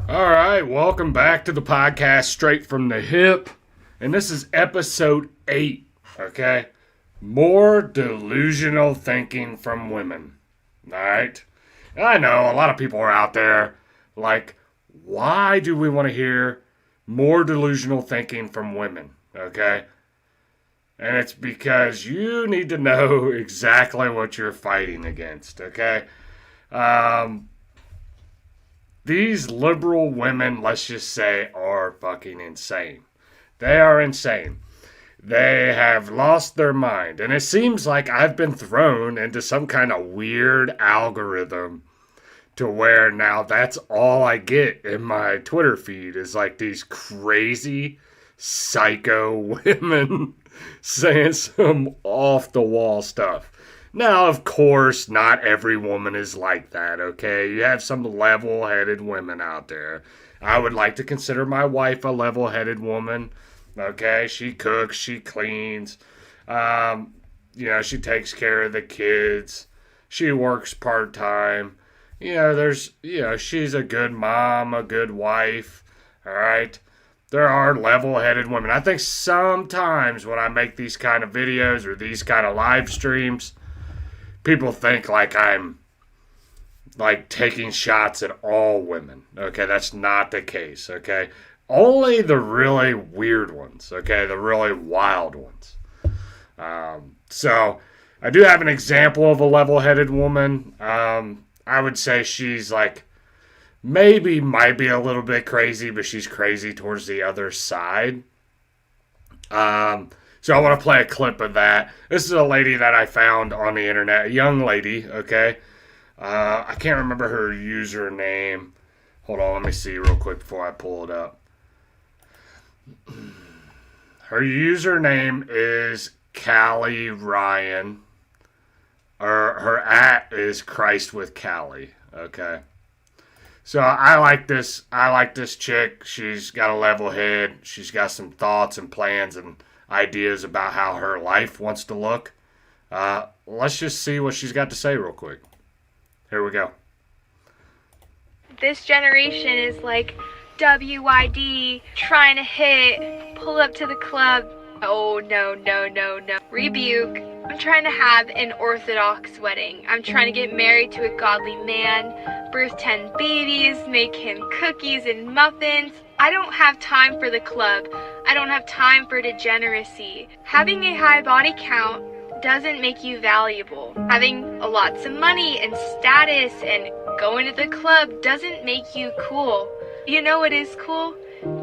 All right, welcome back to the podcast Straight from the Hip. And this is episode 8, okay? More delusional thinking from women. All right? And I know a lot of people are out there like, why do we want to hear more delusional thinking from women, okay? And it's because you need to know exactly what you're fighting against, okay? These liberal women, let's just say, are fucking insane. They are insane. They have lost their mind. And it seems like I've been thrown into some kind of weird algorithm to where now that's all I get in my Twitter feed is like these crazy psycho women saying some off the wall stuff. Now, of course, not every woman is like that, okay? You have some level-headed women out there. I would like to consider my wife a level-headed woman, okay? She cooks, she cleans, she takes care of the kids. She works part-time. She's a good mom, a good wife, all right? There are level-headed women. I think sometimes when I make these kind of videos or these kind of live streams, people think like I'm like taking shots at all women. Okay, that's not the case, okay? Only the really weird ones, okay? The really wild ones. So I do have an example of a level-headed woman. I would say she's like might be a little bit crazy, but she's crazy towards the other side. So I want to play a clip of that. This is a lady that I found on the internet, a young lady, okay? I can't remember her username. Hold on, let me see real quick before I pull it up. Her username is Callie Ryan. Her @ is Christ with Callie, okay? So I like this chick. She's got a level head. She's got some thoughts and plans and ideas about how her life wants to look. Let's just see what she's got to say real quick. Here we go. This generation is like WYD, trying to hit, pull up to the club. Oh, no. Rebuke. I'm trying to have an Orthodox wedding. I'm trying to get married to a godly man, birth 10 babies, make him cookies and muffins. I don't have time for the club. I don't have time for degeneracy. Having a high body count doesn't make you valuable. Having lots of money and status and going to the club doesn't make you cool. You know what is cool?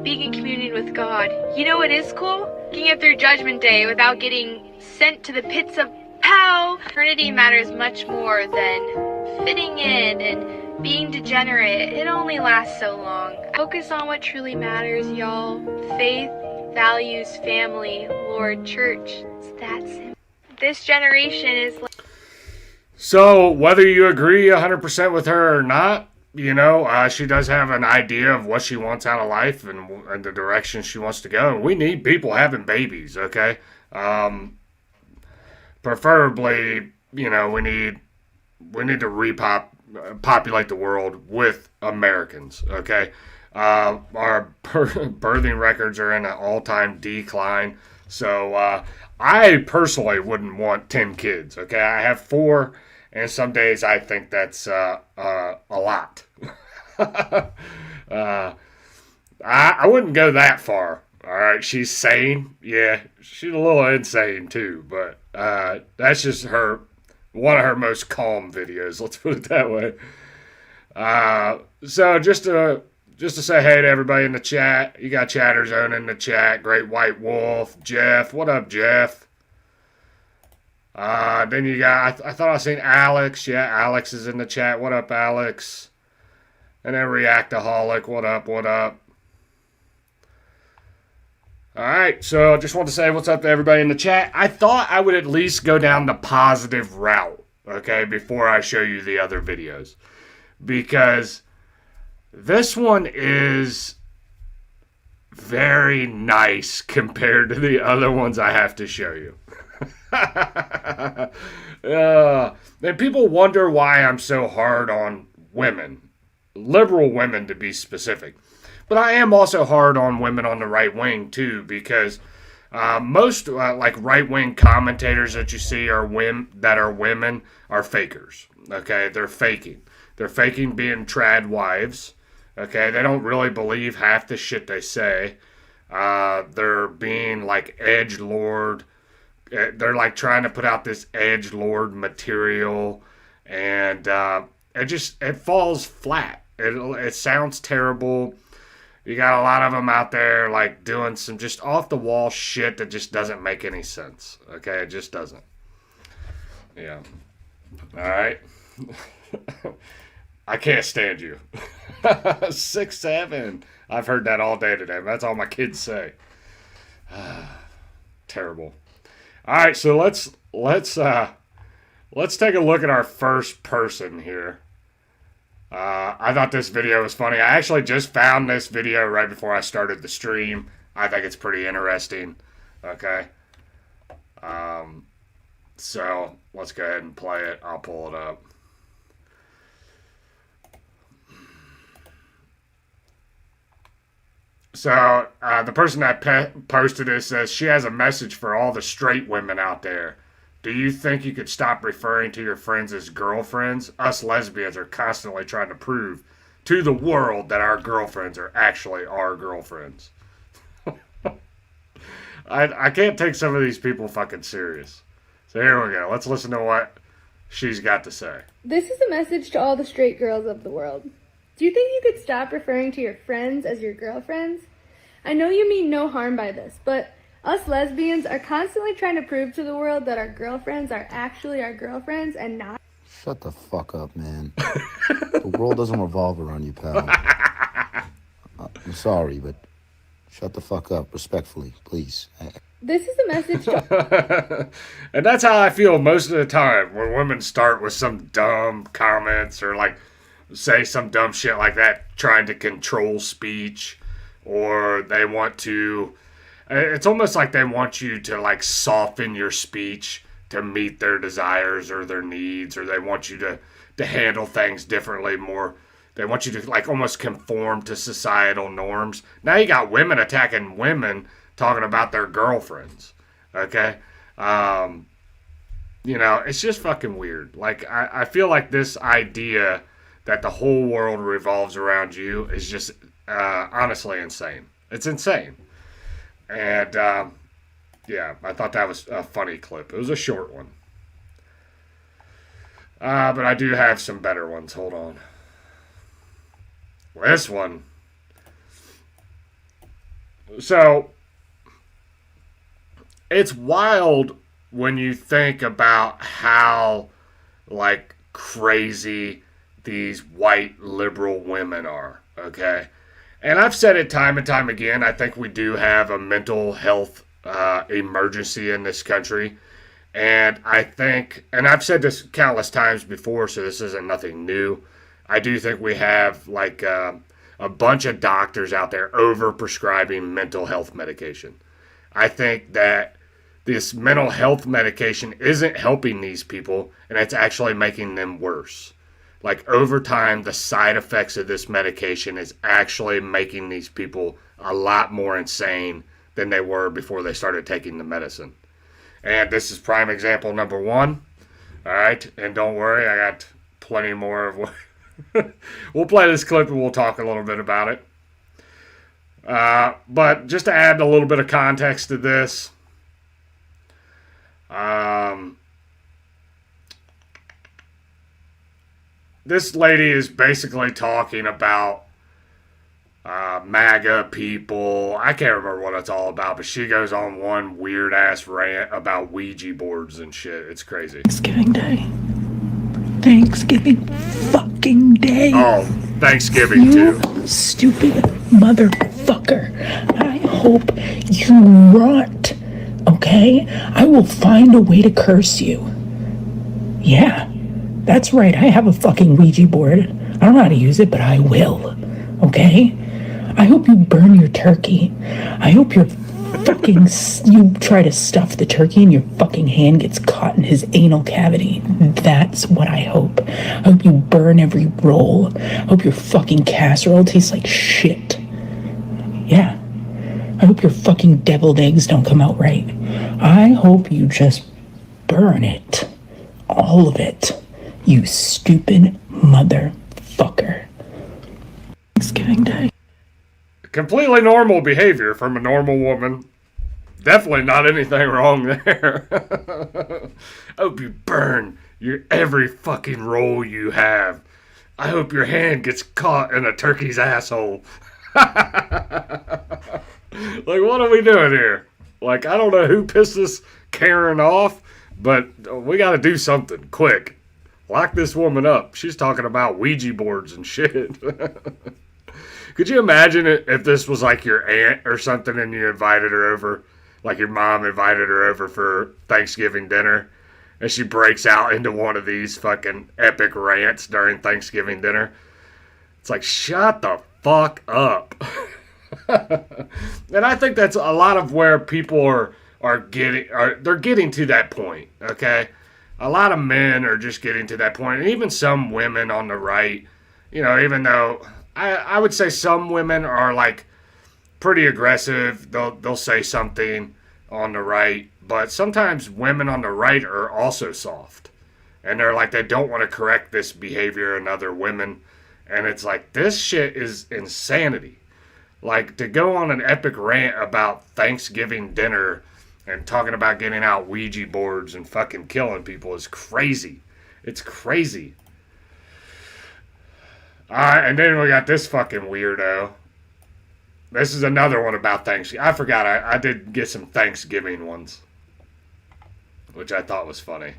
Being in communion with God. You know what is cool? Making it through Judgment Day without getting sent to the pits of hell. Eternity matters much more than fitting in and being degenerate. It only lasts so long. Focus on what truly matters, y'all. Faith, values, family, Lord, church. It's that simple. This generation is like... So, whether you agree 100% with her or not, she does have an idea of what she wants out of life and the direction she wants to go. And we need people having babies, okay? Preferably, we need to repopulate the world with Americans, okay? Our birthing records are in an all-time decline. So I personally wouldn't want 10 kids, okay? I have 4, and some days I think that's a lot. I wouldn't go that far. All right, she's sane. Yeah, she's a little insane too, but that's just one of her most calm videos. Let's put it that way. So just to say hey to everybody in the chat. You got Chatter Zone in the chat. Great White Wolf, Jeff. What up, Jeff? Then you got, I thought I seen Alex. Yeah, Alex is in the chat. What up, Alex? And then Reactaholic. What up? All right, so I just want to say what's up to everybody in the chat. I thought I would at least go down the positive route, okay, before I show you the other videos. Because this one is very nice compared to the other ones I have to show you. And people wonder why I'm so hard on women. liberal women to be specific. But I am also hard on women on the right wing too, because most like right wing commentators that you see are women are fakers. Okay, they're faking. They're faking being trad wives. Okay, they don't really believe half the shit they say. They're being like edgelord. They're like trying to put out this edgelord material, and it falls flat. It sounds terrible. You got a lot of them out there like doing some just off the wall shit that just doesn't make any sense. Okay, it just doesn't. Yeah. All right. I can't stand you. 6'7". I've heard that all day today. That's all my kids say. Terrible. All right, so let's take a look at our first person here. I thought this video was funny. I actually just found this video right before I started the stream. I think it's pretty interesting. Okay. So let's go ahead and play it. I'll pull it up. So the person that posted this says she has a message for all the straight women out there. Do you think you could stop referring to your friends as girlfriends? Us lesbians are constantly trying to prove to the world that our girlfriends are actually our girlfriends. I can't take some of these people fucking serious. So here we go. Let's listen to what she's got to say. This is a message to all the straight girls of the world. Do you think you could stop referring to your friends as your girlfriends? I know you mean no harm by this, but us lesbians are constantly trying to prove to the world that our girlfriends are actually our girlfriends and not... Shut the fuck up, man. The world doesn't revolve around you, pal. I'm sorry, but shut the fuck up, respectfully, please. This is a message to... And that's how I feel most of the time when women start with some dumb comments or like say some dumb shit like that, trying to control speech, or they want to... It's almost like they want you to like soften your speech to meet their desires or their needs, or they want you to handle things differently more. They want you to like almost conform to societal norms. Now you got women attacking women talking about their girlfriends. Okay? It's just fucking weird. Like, I feel like this idea that the whole world revolves around you is just honestly insane. It's insane. And, yeah, I thought that was a funny clip. It was a short one. But I do have some better ones. Hold on. This one. So, it's wild when you think about how, like, crazy these white liberal women are, okay? And I've said it time and time again, I think we do have a mental health emergency in this country. And I think, and I've said this countless times before, so this isn't nothing new. I do think we have like a bunch of doctors out there over-prescribing mental health medication. I think that this mental health medication isn't helping these people, and it's actually making them worse. Like, over time, the side effects of this medication is actually making these people a lot more insane than they were before they started taking the medicine. And this is prime example number one. All right, and don't worry, I got plenty more of what... We'll play this clip and we'll talk a little bit about it. But just to add a little bit of context to this, this lady is basically talking about MAGA people. I can't remember what it's all about, but she goes on one weird ass rant about Ouija boards and shit. It's crazy. Thanksgiving Day. Thanksgiving fucking Day. Oh, Thanksgiving you too. Stupid motherfucker. I hope you rot. Okay? I will find a way to curse you. Yeah. That's right, I have a fucking Ouija board. I don't know how to use it, but I will. Okay? I hope you burn your turkey. I hope your you try to stuff the turkey and your fucking hand gets caught in his anal cavity. That's what I hope. I hope you burn every roll. I hope your fucking casserole tastes like shit. Yeah. I hope your fucking deviled eggs don't come out right. I hope you just burn it. All of it. You stupid motherfucker. Thanksgiving Day. Completely normal behavior from a normal woman. Definitely not anything wrong there. I hope you burn every fucking roll you have. I hope your hand gets caught in a turkey's asshole. Like, what are we doing here? Like, I don't know who pissed this Karen off, but we gotta do something quick. Lock this woman up. She's talking about Ouija boards and shit. Could you imagine if this was like your aunt or something and you invited her over, like your mom invited her over for Thanksgiving dinner, and she breaks out into one of these fucking epic rants during Thanksgiving dinner? It's like, shut the fuck up. And I think that's a lot of where people are getting to that point, okay? A lot of men are just getting to that point, and even some women on the right, you know, even though I would say some women are like pretty aggressive, they'll say something on the right, but sometimes women on the right are also soft, and they're like, they don't want to correct this behavior in other women, and it's like, this shit is insanity. Like, to go on an epic rant about Thanksgiving dinner and talking about getting out Ouija boards and fucking killing people is crazy. It's crazy. And then we got this fucking weirdo. This is another one about Thanksgiving. I forgot, I did get some Thanksgiving ones, which I thought was funny.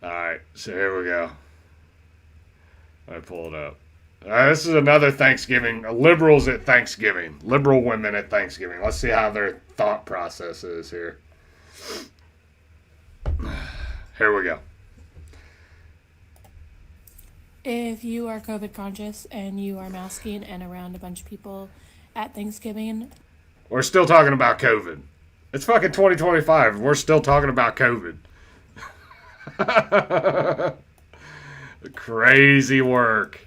Alright, so here we go. Let me pull it up. This is another Thanksgiving. Liberals at Thanksgiving. Liberal women at Thanksgiving. Let's see how their thought process is here. Here we go. If you are COVID conscious and you are masking and around a bunch of people at Thanksgiving. We're still talking about COVID. It's fucking 2025. We're still talking about COVID. Crazy work.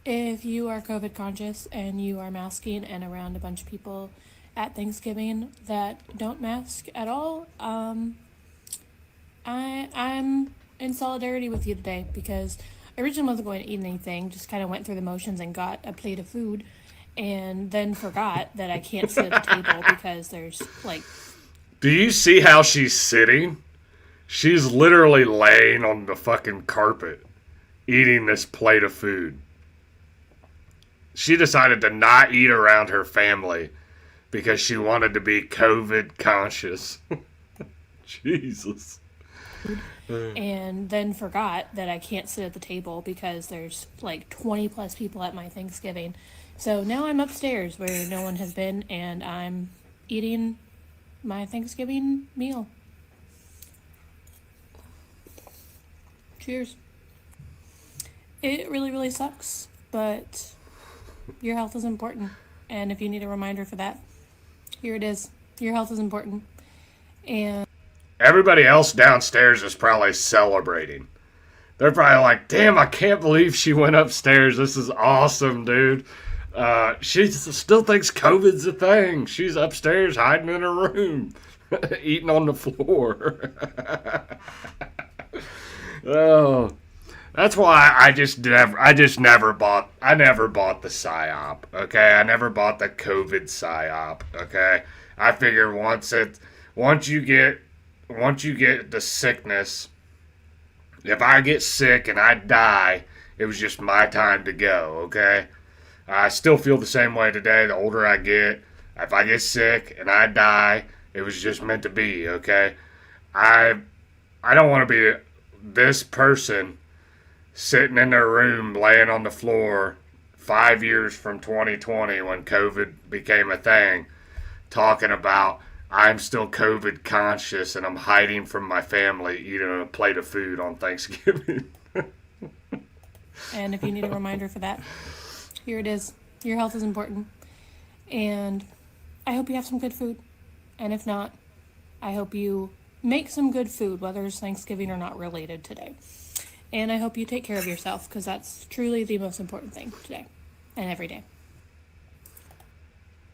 If you are COVID conscious and you are masking and around a bunch of people at Thanksgiving that don't mask at all, I'm in solidarity with you today, because I originally wasn't going to eat anything, just kind of went through the motions and got a plate of food, and then forgot that I can't sit at the table because there's like... Do you see how she's sitting? She's literally laying on the fucking carpet eating this plate of food. She decided to not eat around her family because she wanted to be COVID conscious. Jesus. And then forgot that I can't sit at the table because there's like 20 plus people at my Thanksgiving. So now I'm upstairs where no one has been, and I'm eating my Thanksgiving meal. Cheers. It really, really sucks, but your health is important. And if you need a reminder for that, here it is. Your health is important. And everybody else downstairs is probably celebrating. They're probably like, damn, I can't believe she went upstairs. This is awesome, dude. She still thinks COVID's a thing. She's upstairs hiding in her room, eating on the floor. Oh, that's why I never bought the PSYOP, okay? I never bought the COVID PSYOP, okay? I figure once you get the sickness, if I get sick and I die, it was just my time to go, okay? I still feel the same way today. The older I get, if I get sick and I die, it was just meant to be, okay? I don't want to be this person sitting in their room laying on the floor 5 years from 2020 when COVID became a thing, talking about I'm still COVID conscious and I'm hiding from my family eating a plate of food on Thanksgiving. and if you need a reminder for that, here it is. Your health is important. And I hope you have some good food. And if not, I hope you make some good food, whether it's Thanksgiving or not related today. And I hope you take care of yourself, because that's truly the most important thing today and every day.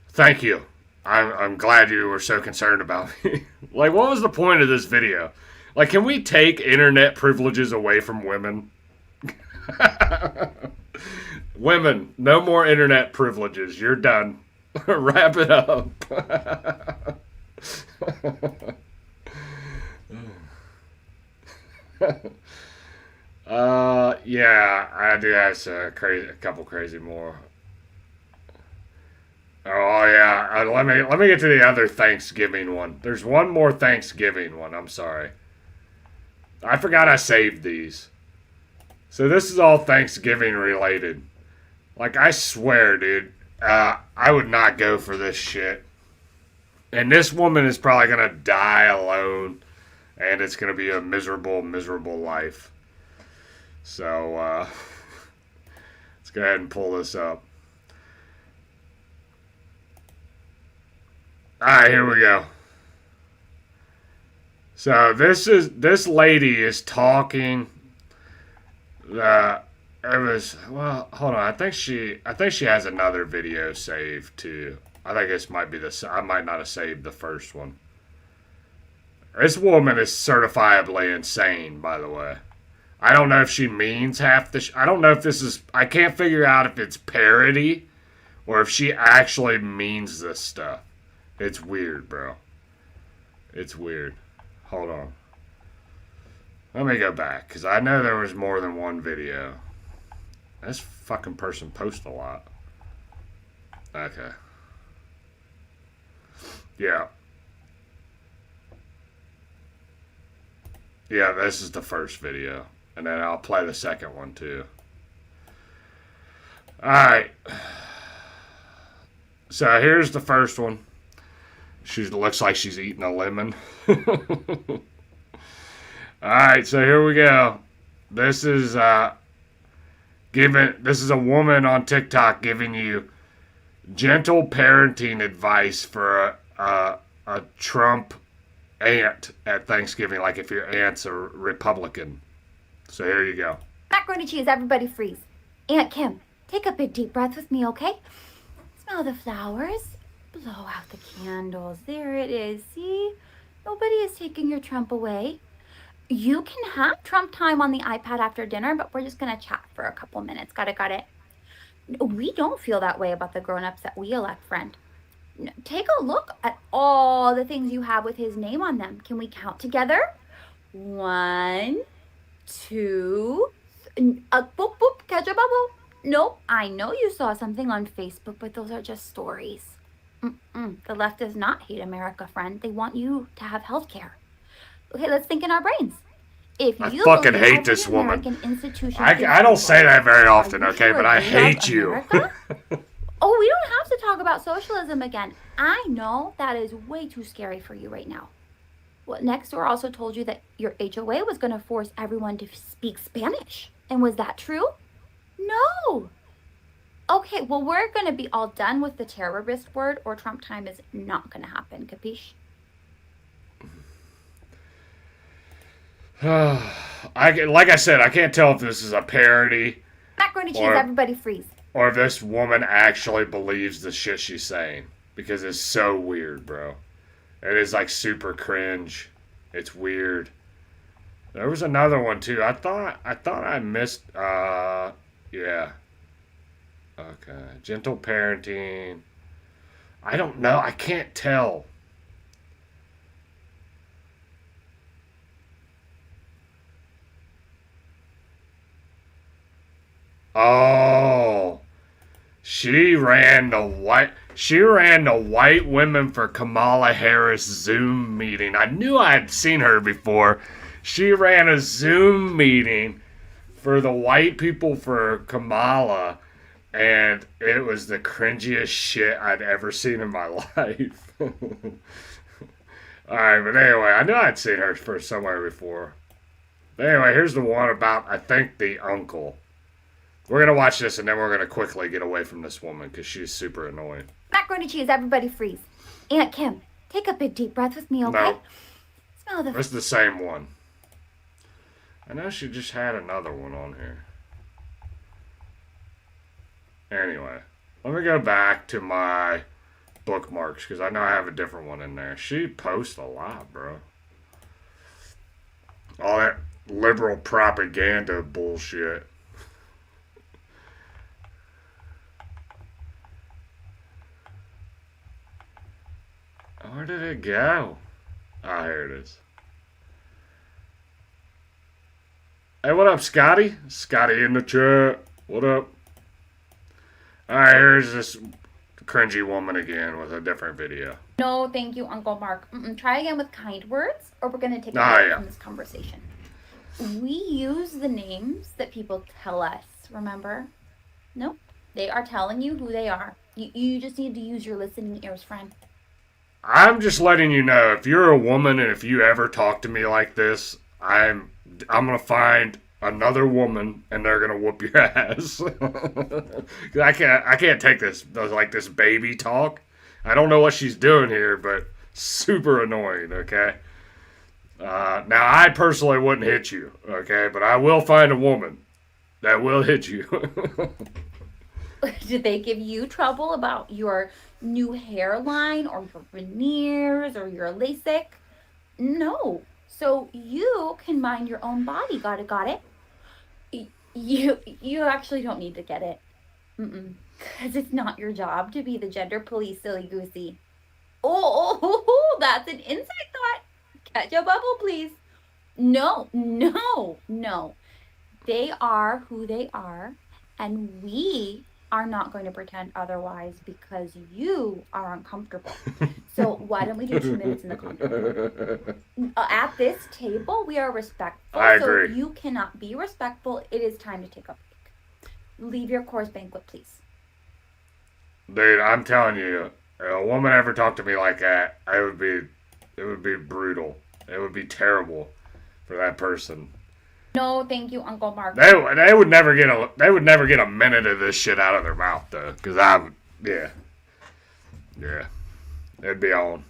Thank you. I'm glad you were so concerned about me. Like, what was the point of this video? Like, can we take internet privileges away from women? Women, no more internet privileges. You're done. Wrap it up. Yeah, I do have a couple crazy more. Oh yeah, let me get to the other Thanksgiving one. There's one more Thanksgiving one. I'm sorry, I forgot I saved these. So this is all Thanksgiving related. Like, I swear, dude, I would not go for this shit. And this woman is probably gonna die alone, and it's gonna be a miserable, miserable life. So let's go ahead and pull this up. Alright, here we go. So this lady is talking. Hold on. I think she has another video saved too. I think this might be I might not have saved the first one. This woman is certifiably insane, by the way. I don't know if she means half the. I don't know if this is. I can't figure out if it's parody or if she actually means this stuff. It's weird, bro. It's weird. Hold on. Let me go back, because I know there was more than one video. This fucking person posts a lot. Okay. Yeah. Yeah, this is the first video. And then I'll play the second one, too. Alright. So here's the first one. She looks like she's eating a lemon. Alright, so here we go. This is a woman on TikTok giving you gentle parenting advice for a Trump aunt at Thanksgiving, like if your aunt's a Republican. So here you go. Macaroni cheese, everybody freeze. Aunt Kim, take a big deep breath with me, okay? Smell the flowers. Blow out the candles. There it is. See? Nobody is taking your Trump away. You can have Trump time on the iPad after dinner, but we're just going to chat for a couple minutes. Got it? We don't feel that way about the grown-ups that we elect, friend. Take a look at all the things you have with his name on them. Can we count together? 1, 2, boop, boop, catch a bubble. Nope, I know you saw something on Facebook, but those are just stories. The left does not hate America, friend. They want you to have health care. Okay, let's think in our brains. If I you fucking hate this woman. I don't say that very often, okay, but I hate you. Oh, we don't have to talk about socialism again. I know that is way too scary for you right now. Well, next door also told you that your HOA was going to force everyone to speak Spanish. And was that true? No. Okay, well, we're going to be all done with the terrorist word, or Trump time is not going to happen. Capiche? Like I said, I can't tell if this is a parody. Macaroni cheese, everybody freeze. Or if this woman actually believes the shit she's saying. Because it's so weird, bro. It is like super cringe. It's weird. There was another one too. I thought I missed yeah. Okay. Gentle parenting. I don't know. I can't tell. Oh. She ran the white women for Kamala Harris Zoom meeting. I knew I had seen her before. She ran a Zoom meeting for the white people for Kamala, and it was the cringiest shit I'd ever seen in my life. Alright, but anyway, I knew I'd seen her for somewhere before. But anyway, here's the one about, I think, the uncle. We're going to watch this, and then we're going to quickly get away from this woman, because she's super annoying. Macaroni cheese, everybody freeze. Aunt Kim, take a big deep breath with me, okay? No. Smell the... It's the same one. I know she just had another one on here. Anyway, let me go back to my bookmarks because I know I have a different one in there. She posts a lot, bro. All that liberal propaganda bullshit. Where did it go? Ah, here it is. Hey, what up, Scotty? Scotty in the chat. What up? Alright, here's this cringy woman again with a different video. No, thank you, Uncle Mark. Try again with kind words, or we're going to take a break from this conversation. We use the names that people tell us, remember? Nope. They are telling you who they are. You just need to use your listening ears, friend. I'm just letting you know, if you're a woman and if you ever talk to me like this, I'm gonna find another woman and they're gonna whoop your ass. I can't take this baby talk. I don't know what she's doing here, but super annoying. Okay. Now I personally wouldn't hit you. Okay, but I will find a woman that will hit you. Did they give you trouble about your new hairline or your veneers or your LASIK? No. So you can mind your own body. Got it? You actually don't need to get it. Because it's not your job to be the gender police, silly goosey. Oh, that's an inside thought. Catch a bubble, please. No. They are who they are, and we are not going to pretend otherwise because you are uncomfortable. So why don't we do 2 minutes in the condo? At this table, we are respectful. I agree. So you cannot be respectful. It is time to take a break. Leave your course banquet, please. Dude, I'm telling you, if a woman ever talked to me like that, it would be brutal. It would be terrible for that person. No, thank you, Uncle Mark. They would never get a minute of this shit out of their mouth though, because yeah, it'd be on.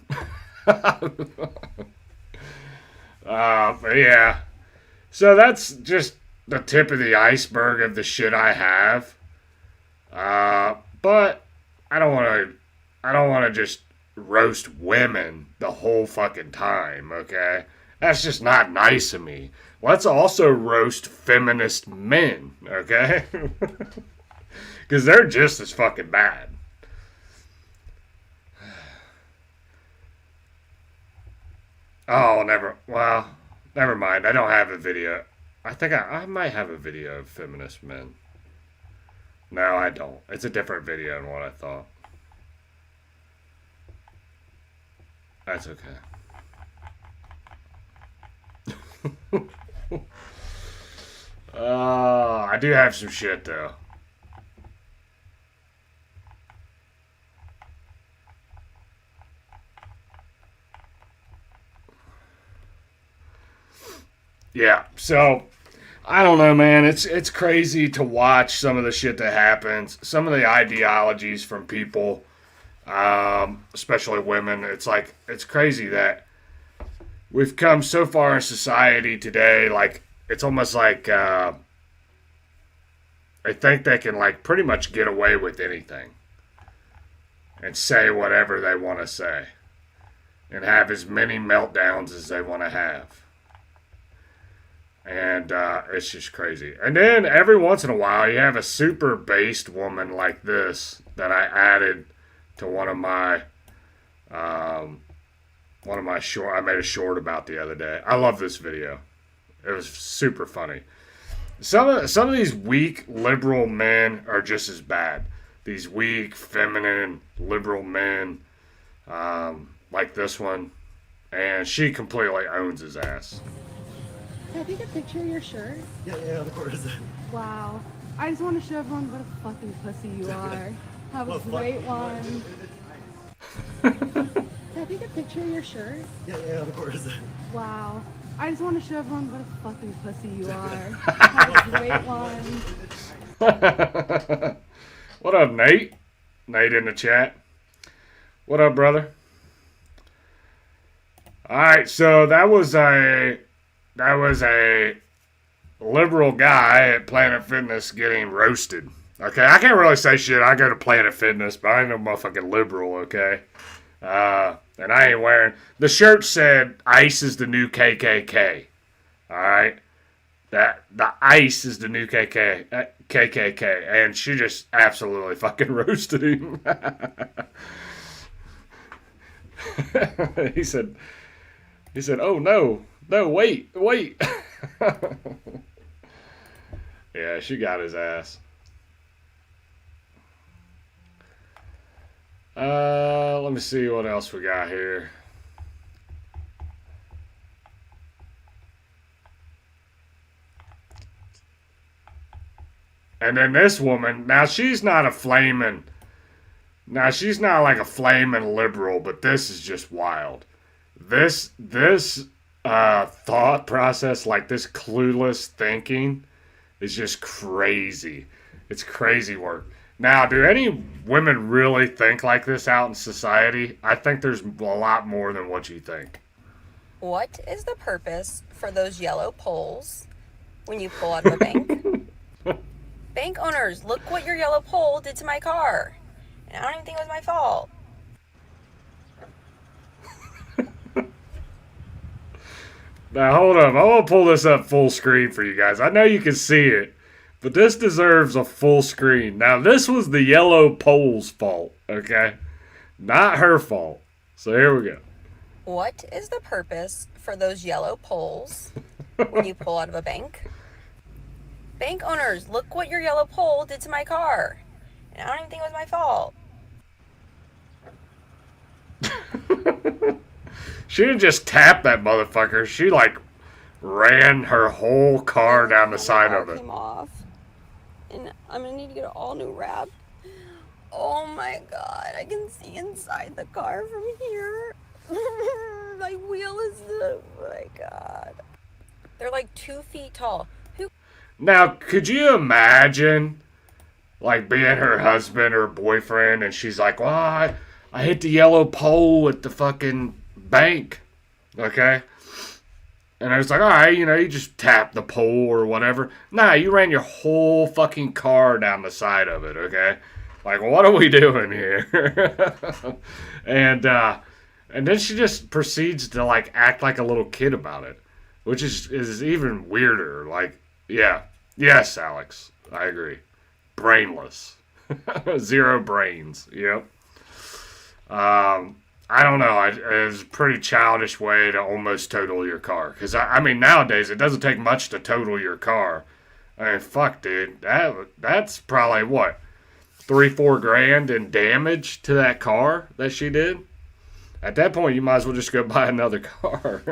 But yeah, so that's just the tip of the iceberg of the shit I have. But I don't want to just roast women the whole fucking time. Okay, that's just not nice of me. Let's also roast feminist men, okay? Because they're just as fucking bad. Oh, never mind. I don't have a video. I think I might have a video of feminist men. No, I don't. It's a different video than what I thought. That's okay. I do have some shit though. Yeah, so I don't know, man. It's crazy to watch some of the shit that happens, some of the ideologies from people, especially women. It's like it's crazy that we've come so far in society today. Like it's almost like I think they can like pretty much get away with anything and say whatever they want to say and have as many meltdowns as they want to have. And it's just crazy. And then every once in a while, you have a super based woman like this that I added to one of my short. I made a short about the other day. I love this video. It was super funny. Some of these weak liberal men are just as bad. These weak, feminine, liberal men, like this one, and she completely owns his ass. Can I take a picture of your shirt? Yeah, of course. Wow. I just want to show everyone what a fucking pussy you are. Have a great one. Can I take a picture of your shirt? Yeah, of course. Wow. I just want to show everyone what a fucking pussy you are. Have a great one. What up, Nate? Nate in the chat. What up, brother? All right, so that was a liberal guy at Planet Fitness getting roasted. Okay, I can't really say shit. I go to Planet Fitness, but I ain't no motherfucking liberal. Okay, and I ain't wearing the shirt said ICE is the new KKK. All right, that the ICE is the new KKK, and she just absolutely fucking roasted him. He said, "Oh no, wait." Yeah, she got his ass. Let me see what else we got here. And then this woman, now she's not like a flaming liberal, but this is just wild. This thought process, like this clueless thinking, is just crazy. It's crazy work. Now, do any women really think like this out in society? I think there's a lot more than what you think. What is the purpose for those yellow poles when you pull out of a bank? Bank owners, look what your yellow pole did to my car. And I don't even think it was my fault. Now, hold up. I want to pull this up full screen for you guys. I know you can see it, but this deserves a full screen. Now, this was the yellow pole's fault, okay? Not her fault. So here we go. What is the purpose for those yellow poles when you pull out of a bank? Bank owners, look what your yellow pole did to my car. And I don't even think it was my fault. She didn't just tap that motherfucker. She, like, ran her whole car down the side of it. Came off. And I'm going to need to get it all new wrapped. Oh my god, I can see inside the car from here. My wheel is oh my god. They're like 2 feet tall. Now, could you imagine, like, being her husband or boyfriend, and she's like, well, I hit the yellow pole at the fucking bank, okay? And I was like, all right, you just tap the pole or whatever. Nah, you ran your whole fucking car down the side of it, okay? Like, what are we doing here? And then she just proceeds to, like, act like a little kid about it, which is even weirder. Like, yeah. Yes, Alex. I agree. Brainless. 0 brains. Yep. I don't know. It's a pretty childish way to almost total your car. Because, I mean, nowadays, it doesn't take much to total your car. I mean, fuck, dude. That's probably, what, $3-4 grand in damage to that car that she did? At that point, you might as well just go buy another car.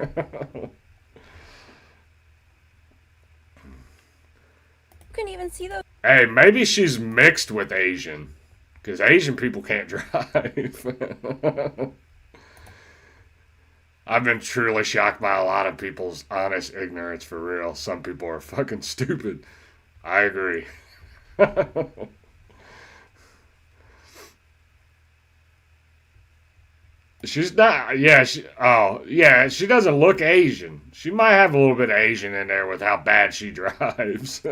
You can even see those. Hey, maybe she's mixed with Asian. Because Asian people can't drive. I've been truly shocked by a lot of people's honest ignorance, for real. Some people are fucking stupid. I agree. She's not, yeah, she doesn't look Asian. She might have a little bit of Asian in there with how bad she drives.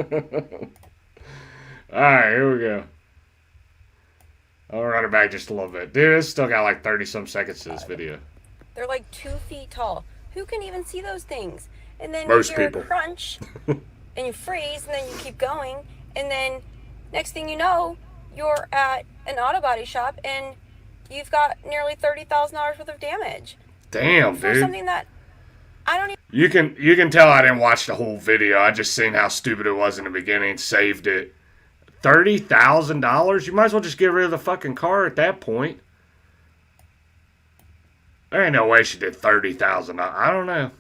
Alright, here we go. I'll run it back just a little bit. Dude, it's still got like 30-some seconds to this video. They're like 2 feet tall. Who can even see those things? And then Most you hear people. a crunch, and you freeze, and then you keep going, and then next thing you know, you're at an auto body shop, and you've got nearly $30,000 worth of damage. Damn, for dude. Something that I don't even. You can tell I didn't watch the whole video. I just seen how stupid it was in the beginning, saved it. $30,000? You might as well just get rid of the fucking car at that point. There ain't no way she did $30,000. I don't know.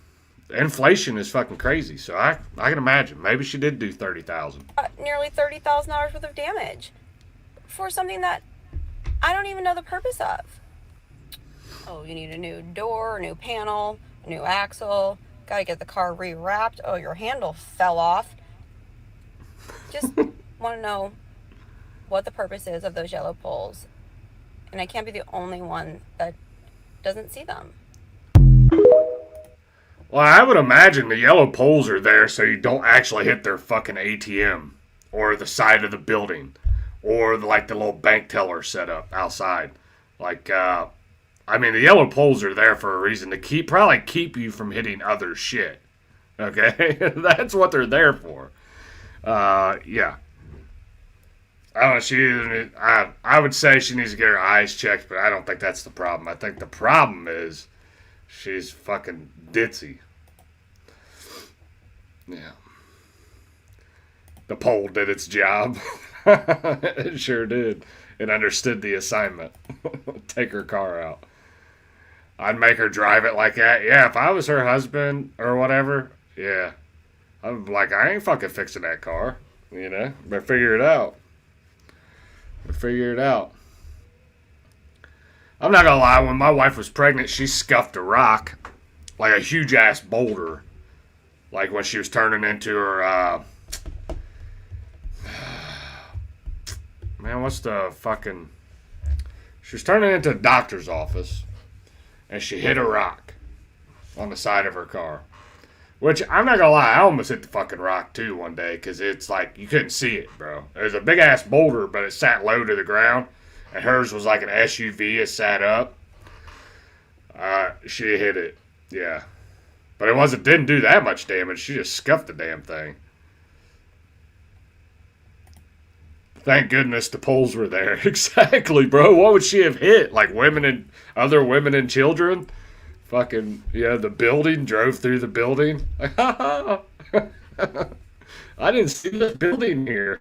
Inflation is fucking crazy, so I can imagine. Maybe she did do $30,000. Nearly $30,000 worth of damage for something that I don't even know the purpose of. Oh, you need a new door, a new panel, a new axle. Gotta get the car rewrapped. Oh, your handle fell off. Just want to know what the purpose is of those yellow poles. And I can't be the only one that doesn't see them. Well, I would imagine the yellow poles are there so you don't actually hit their fucking ATM or the side of the building or like the little bank teller set up outside. Like, I mean, the yellow poles are there for a reason to probably keep you from hitting other shit. Okay, that's what they're there for. Yeah. I would say she needs to get her eyes checked, but I don't think that's the problem. I think the problem is she's fucking ditzy. Yeah. The pole did its job. It sure did. It understood the assignment. Take her car out. I'd make her drive it like that. Yeah, if I was her husband or whatever, yeah. I'm like, I ain't fucking fixing that car. You know? Better figure it out. I'm not gonna lie, when my wife was pregnant, she scuffed a rock. Like a huge ass boulder. Like when she was turning into her, man, what's the fucking... She was turning into a doctor's office. And she hit a rock on the side of her car. Which, I'm not gonna lie, I almost hit the fucking rock too one day, because it's like, you couldn't see it, bro. It was a big ass boulder, but it sat low to the ground, and hers was like an SUV, it sat up. She hit it, yeah. But it didn't do that much damage, she just scuffed the damn thing. Thank goodness the poles were there. Exactly, bro. What would she have hit? Like other women and children? Fucking, yeah, the building, drove through the building. I didn't see this building here.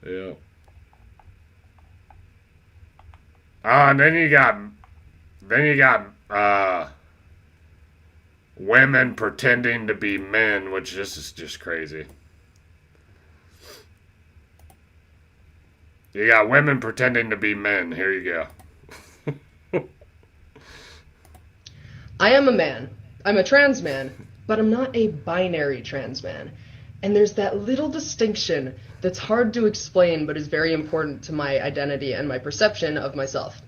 Yeah. And then you got women pretending to be men, which this is just crazy. You got women pretending to be men. Here you go. I am a man. I'm a trans man, but I'm not a binary trans man. And there's that little distinction that's hard to explain but is very important to my identity and my perception of myself.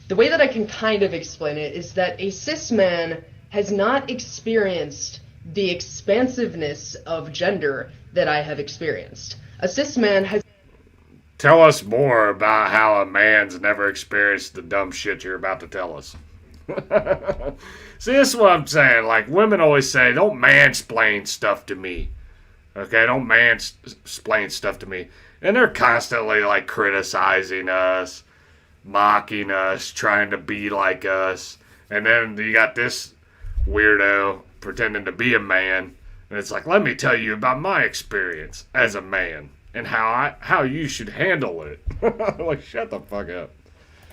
The way that I can kind of explain it is that a cis man has not experienced the expansiveness of gender that I have experienced. A cis man has... Tell us more about how a man's never experienced the dumb shit you're about to tell us. See, this is what I'm saying. Like, women always say, don't mansplain stuff to me. Okay, don't mansplain stuff to me. And they're constantly, like, criticizing us, mocking us, trying to be like us. And then you got this weirdo pretending to be a man. And it's like, let me tell you about my experience as a man. And how you should handle it. Like, shut the fuck up.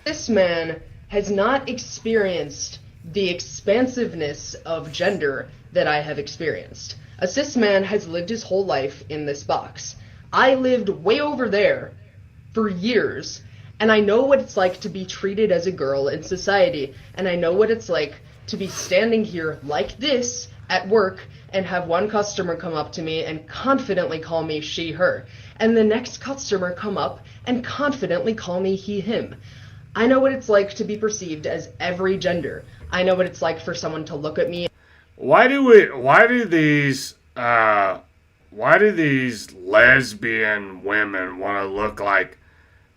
This man has not experienced the expansiveness of gender that I have experienced. A cis man has lived his whole life in this box. I lived way over there for years, and I know what it's like to be treated as a girl in society, and I know what it's like to be standing here like this at work and have one customer come up to me and confidently call me she, her, and the next customer come up and confidently call me he, him. I know what it's like to be perceived as every gender. I know what it's like for someone to look at me. Why do these lesbian women want to look like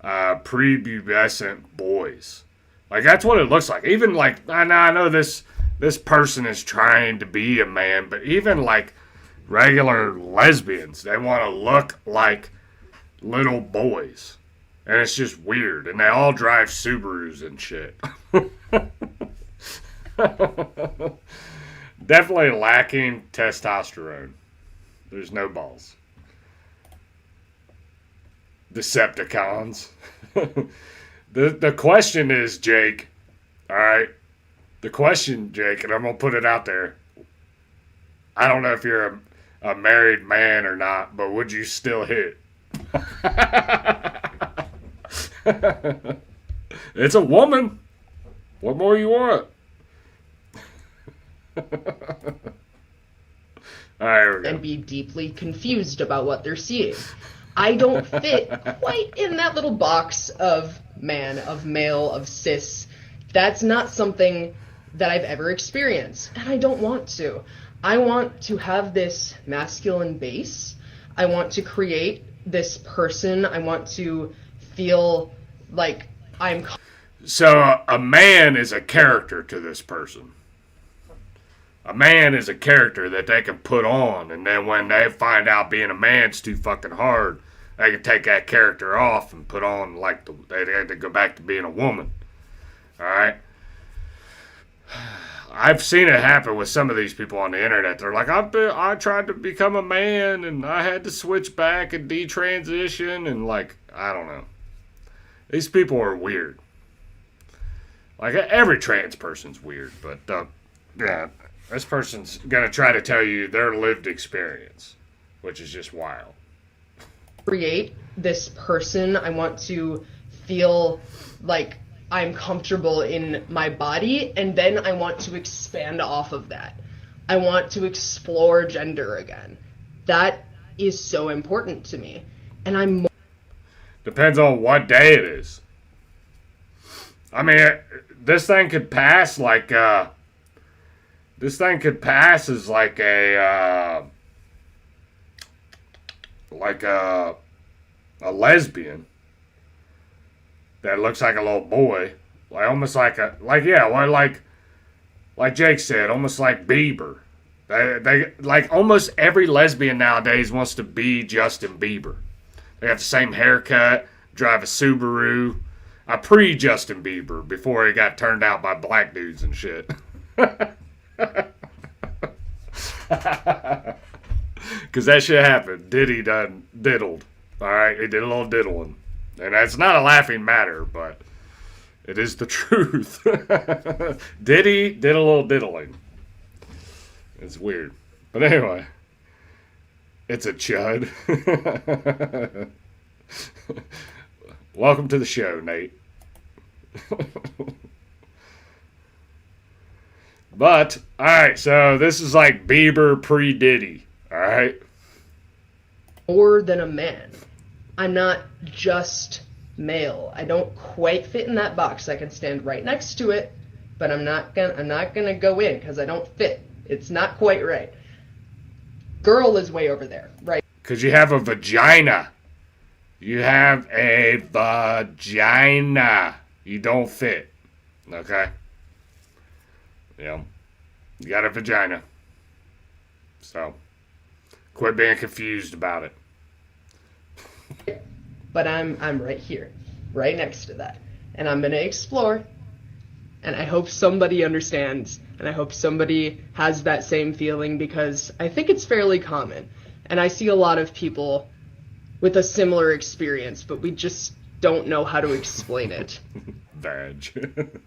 prepubescent boys? Like, that's what it looks like. Even like, I know this person is trying to be a man, but even like regular lesbians, they want to look like little boys. And it's just weird. And they all drive Subarus and shit. Definitely lacking testosterone. There's no balls. Decepticons. The question is, Jake, alright? The question, Jake, and I'm going to put it out there. I don't know if you're a married man or not, but would you still hit? It's a woman. What more you want? And be deeply confused about what they're seeing. I don't fit quite in that little box of man, of male, of cis. That's not something that I've ever experienced, and I don't want to. I want to have this masculine base. I want to create this person. I want to feel like I'm. So a man is a character to this person. A man is a character that they can put on, and then when they find out being a man's too fucking hard, they can take that character off and put on like they had to go back to being a woman. All right. I've seen it happen with some of these people on the internet. They're like, I tried to become a man and I had to switch back and detransition, and like, I don't know. These people are weird. Like, every trans person's weird, but yeah, this person's gonna try to tell you their lived experience, which is just wild. Create this person. I want to feel like I'm comfortable in my body, and then I want to expand off of that. I want to explore gender again. That is so important to me. And I'm Depends on what day it is. I mean, this thing could pass like this thing could pass as like a lesbian that looks like a little boy, like almost like like Jake said, almost like Bieber. They like almost every lesbian nowadays wants to be Justin Bieber. They have the same haircut, drive a Subaru. A pre-Justin Bieber before he got turned out by black dudes and shit. Because that shit happened. Diddy done diddled. Alright, he did a little diddling. And that's not a laughing matter, but it is the truth. Diddy did a little diddling. It's weird. But anyway. It's a chud. Welcome to the show, Nate. But, alright, so this is like Bieber pre-Diddy, alright? more than a man. I'm not just male. I don't quite fit in that box. I can stand right next to it, but I'm not gonna go in because I don't fit. It's not quite right. Girl is way over there, right? Because you have a vagina. You have a vagina. You don't fit. Okay? Yeah. You got a vagina. So, quit being confused about it. But I'm right here, right next to that. And I'm gonna explore. And I hope somebody understands. And I hope somebody has that same feeling, because I think it's fairly common. And I see a lot of people with a similar experience, but we just don't know how to explain it. Vag.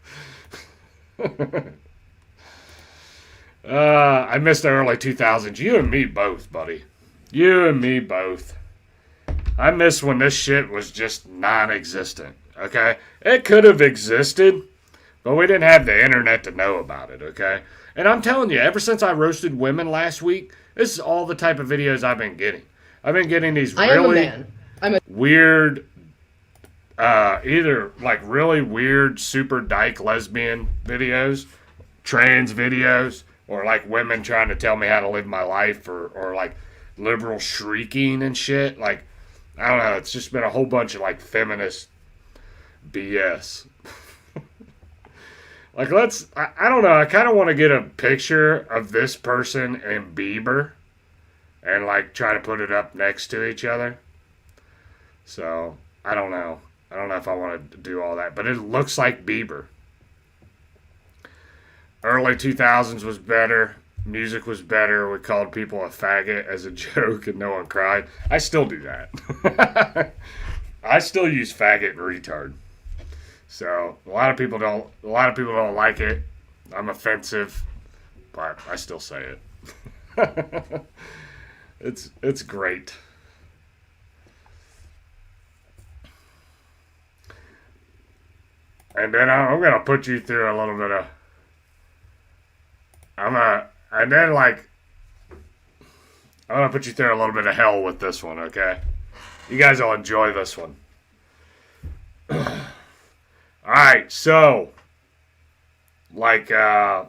I missed the early 2000s. You and me both, buddy. You and me both. I miss when this shit was just non-existent, okay? It could have existed, but we didn't have the internet to know about it, okay? And I'm telling you, ever since I roasted women last week, this is all the type of videos I've been getting. I've been getting these really weird, either like really weird super dyke lesbian videos, trans videos, or like women trying to tell me how to live my life, or like liberal shrieking and shit. Like, I don't know, it's just been a whole bunch of like feminist BS. Like, I don't know, I kind of want to get a picture of this person and Bieber and like try to put it up next to each other. So, I don't know. I don't know if I want to do all that, but it looks like Bieber. Early 2000s was better. Music was better. We called people a faggot as a joke and no one cried. I still do that. I still use faggot and retard. So a lot of people don't like it. I'm offensive, but I still say it. It's great. And then I'm gonna put you through a little bit of I'm gonna put you through a little bit of hell with this one, okay? You guys will enjoy this one. Alright, so, like, I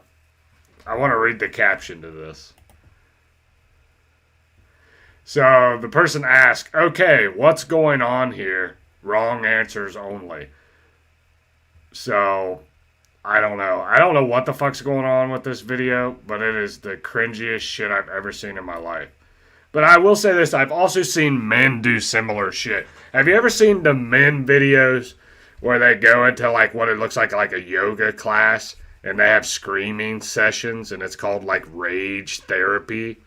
want to read the caption to this. So, the person asked, okay, what's going on here? Wrong answers only. So, I don't know. I don't know what the fuck's going on with this video, but it is the cringiest shit I've ever seen in my life. But I will say this, I've also seen men do similar shit. Have you ever seen the men videos where they go into like what it looks like a yoga class and they have screaming sessions and it's called like rage therapy?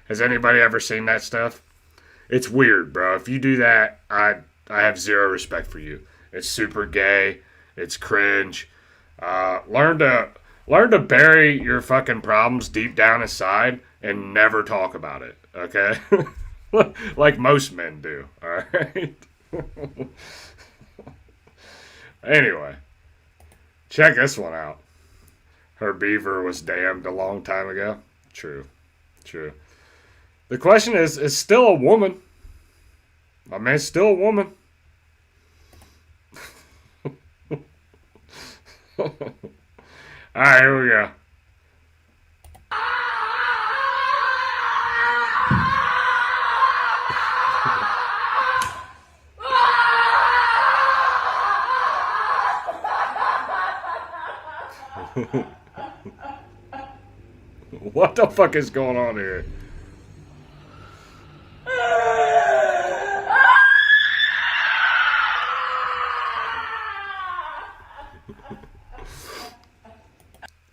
Has anybody ever seen that stuff? It's weird, bro. If you do that, I have zero respect for you. It's super gay. It's cringe. Learn to bury your fucking problems deep down inside and never talk about it, okay? Like most men do, alright? Anyway, check this one out. Her beaver was damned a long time ago. True. The question is still a woman. I mean, it's still a woman. Alright, here we go. What the fuck is going on here?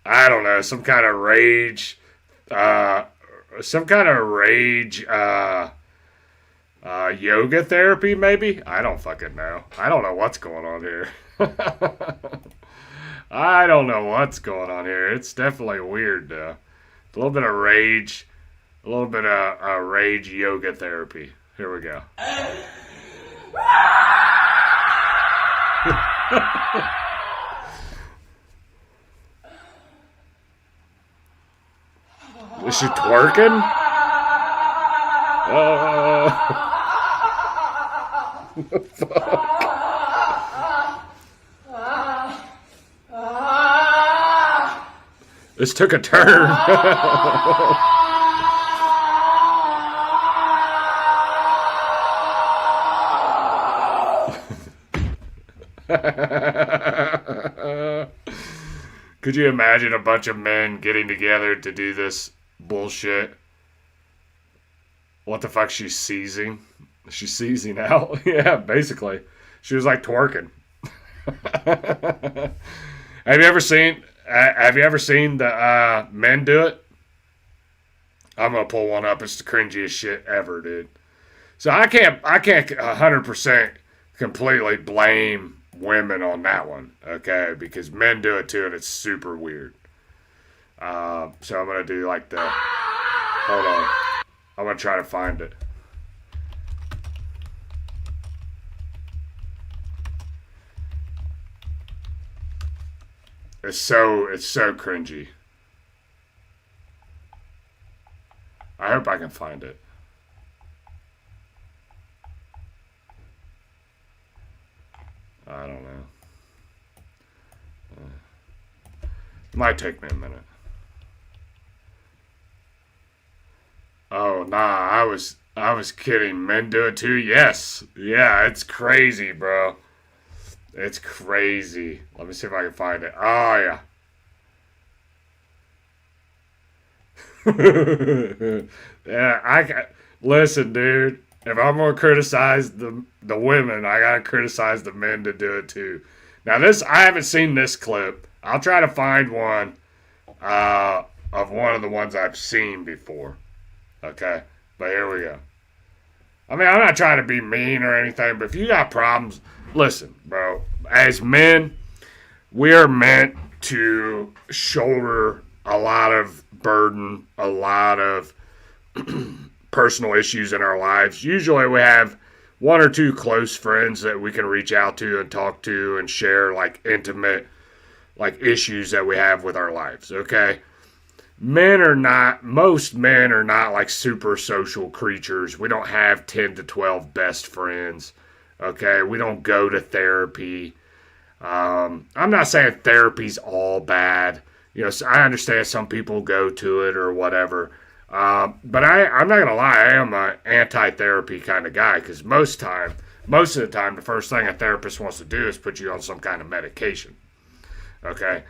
I don't know, some kind of rage, yoga therapy, maybe? I don't fucking know. I don't know what's going on here. I don't know what's going on here. It's definitely weird, though. A little bit of rage, rage yoga therapy. Here we go. Is she twerking? What the fuck? This took a turn. Could you imagine a bunch of men getting together to do this bullshit? What the fuck? She's seizing. She's seizing out. Yeah, basically. She was like twerking. Have you ever seen the men do it? I'm gonna pull one up. It's the cringiest shit ever, dude. So I can't 100% completely blame women on that one, okay? Because men do it too, and it's super weird. So I'm gonna do like the. Hold on. I'm gonna try to find it. It's so cringy. I hope I can find it. I don't know. It might take me a minute. Oh, nah, I was kidding. Men do it too? Yes. Yeah, it's crazy, bro. It's crazy. Let me see if I can find it. Oh, yeah. Yeah, listen, dude. If I'm gonna criticize the women, I gotta criticize the men to do it too. Now I haven't seen this clip. I'll try to find one of one of the ones I've seen before. Okay, but here we go. I mean, I'm not trying to be mean or anything, but if you got problems, listen, bro. As men, we are meant to shoulder a lot of burden, a lot of personal issues in our lives. Usually we have one or two close friends that we can reach out to and talk to and share like intimate like issues that we have with our lives, okay? most men are not like super social creatures. We don't have 10 to 12 best friends. Okay, we don't go to therapy. I'm not saying therapy's all bad. You know, I understand some people go to it or whatever. But I'm not going to lie, I am an anti-therapy kind of guy because most of the time, the first thing a therapist wants to do is put you on some kind of medication. Okay?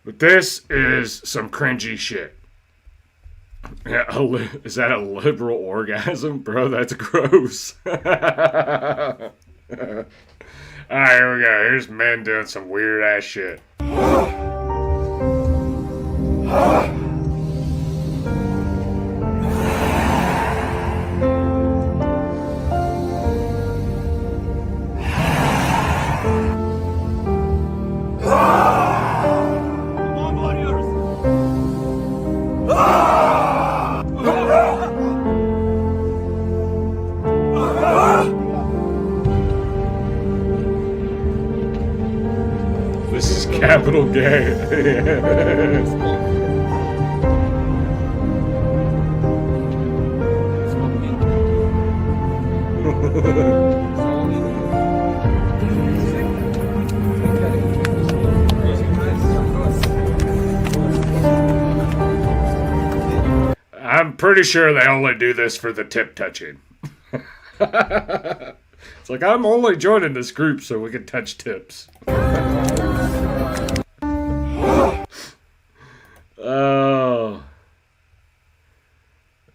But this is some cringy shit. Yeah, is that a liberal orgasm? Bro, that's gross. Alright, here we go. Here's men doing some weird ass shit. This is capital gay. I'm pretty sure they only do this for the tip touching. It's like, I'm only joining this group so we can touch tips. Oh.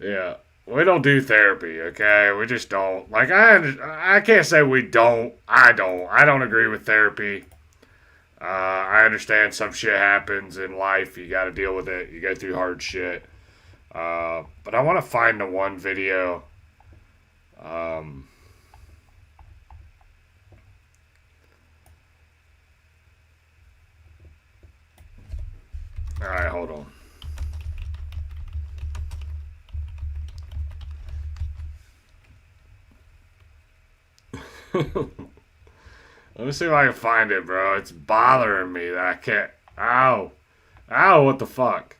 Yeah. We don't do therapy, okay? We just don't. Like, I can't say we don't. I don't agree with therapy. I understand some shit happens in life. You gotta deal with it. You go through hard shit. But I want to find the one video. Alright, hold on. Let me see if I can find it, bro. It's bothering me that I can't. Ow. Ow, what the fuck?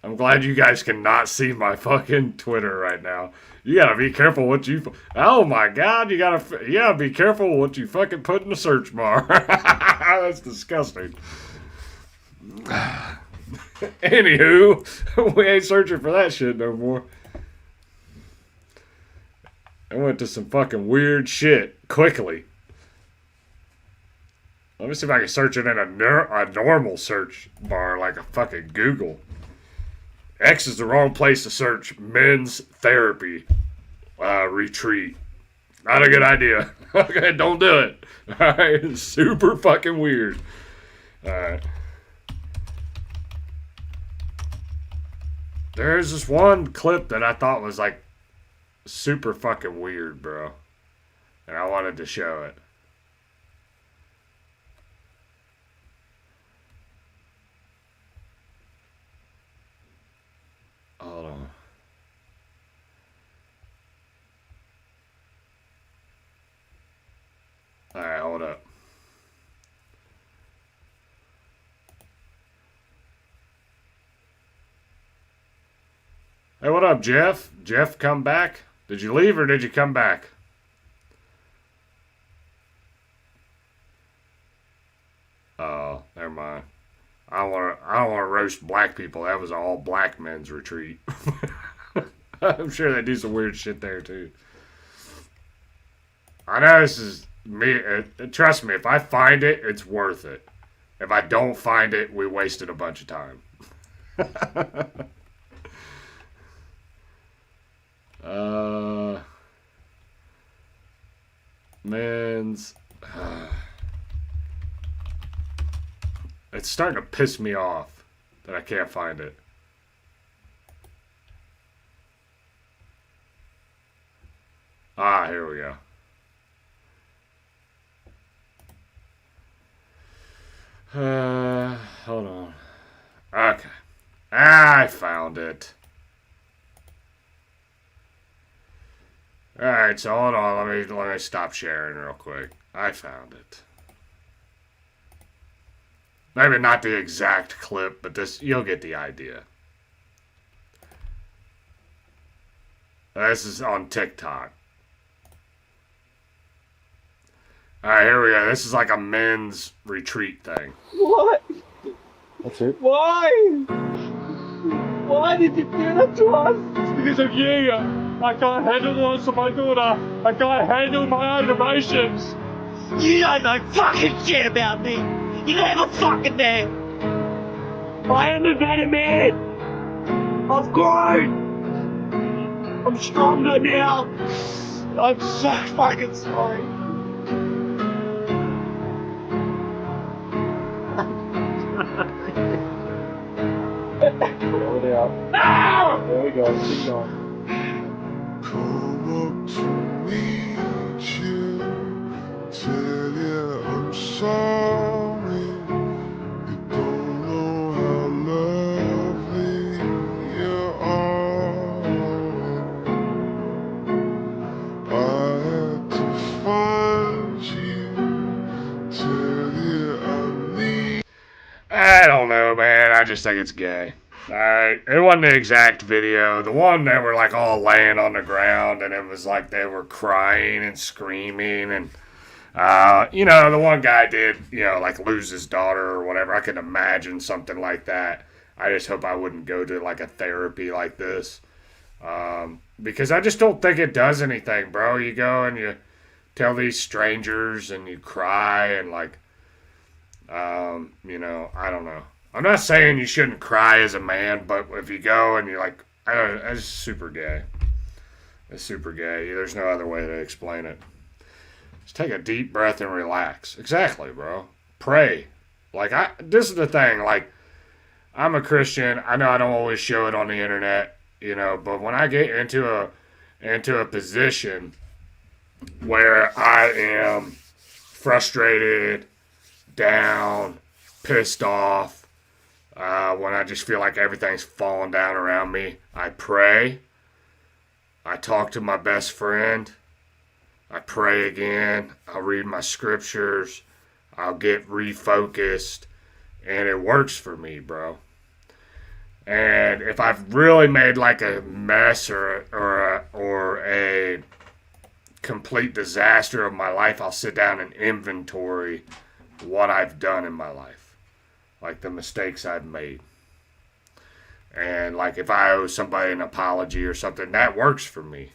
I'm glad you guys cannot see my fucking Twitter right now. You gotta be careful what you... Oh my god, you gotta be careful what you fucking put in the search bar. That's disgusting. Anywho, we ain't searching for that shit no more. I went to some fucking weird shit quickly. Let me see if I can search it in a normal search bar like a fucking Google. X is the wrong place to search men's therapy retreat. Not a good idea. Okay, don't do it. Alright, it's super fucking weird. Alright. There's this one clip that I thought was like super fucking weird, bro. And I wanted to show it. Hold on. Alright, hold up. Hey, what up, Jeff? Jeff, come back? Did you leave or did you come back? Oh, never mind. I don't want to roast black people. That was all black men's retreat. I'm sure they do some weird shit there too. I know this is me. Trust me, if I find it, it's worth it. If I don't find it, we wasted a bunch of time. Men's. It's starting to piss me off that I can't find it. Ah, here we go. Hold on. Okay. I found it. Alright, so hold on, let me stop sharing real quick. I found it. Maybe not the exact clip, but you'll get the idea. This is on TikTok. Alright, here we go. This is like a men's retreat thing. What? That's it. Why? Why did you do that to us? It's because of you. I can't handle the loss of my daughter. I can't handle my own emotions. You don't know fucking shit about me. You never fucking know. I am a better man. I've grown. I'm stronger now. I'm so fucking sorry. There we go. No! There we go. Keep going. Come up to meet you, tell you I'm sorry. You don't know how lovely you are. I had to find you, tell you I need. I don't know, man. I just think it's gay. Alright, it wasn't the exact video. The one they were like all laying on the ground and it was like they were crying and screaming and the one guy did, like lose his daughter or whatever. I could imagine something like that. I just hope I wouldn't go to like a therapy like this. Because I just don't think it does anything, bro. You go and you tell these strangers and you cry and like, I don't know. I'm not saying you shouldn't cry as a man, but if you go and you're like, I don't know, it's super gay. It's super gay. There's no other way to explain it. Just take a deep breath and relax. Exactly, bro. Pray. This is the thing. Like, I'm a Christian. I know I don't always show it on the internet, but when I get into a position where I am frustrated, down, pissed off, when I just feel like everything's falling down around me, I pray. I talk to my best friend. I pray again. I'll read my scriptures. I'll get refocused. And it works for me, bro. And if I've really made like a mess or a complete disaster of my life, I'll sit down and inventory what I've done in my life. Like the mistakes I've made. And like if I owe somebody an apology or something, that works for me.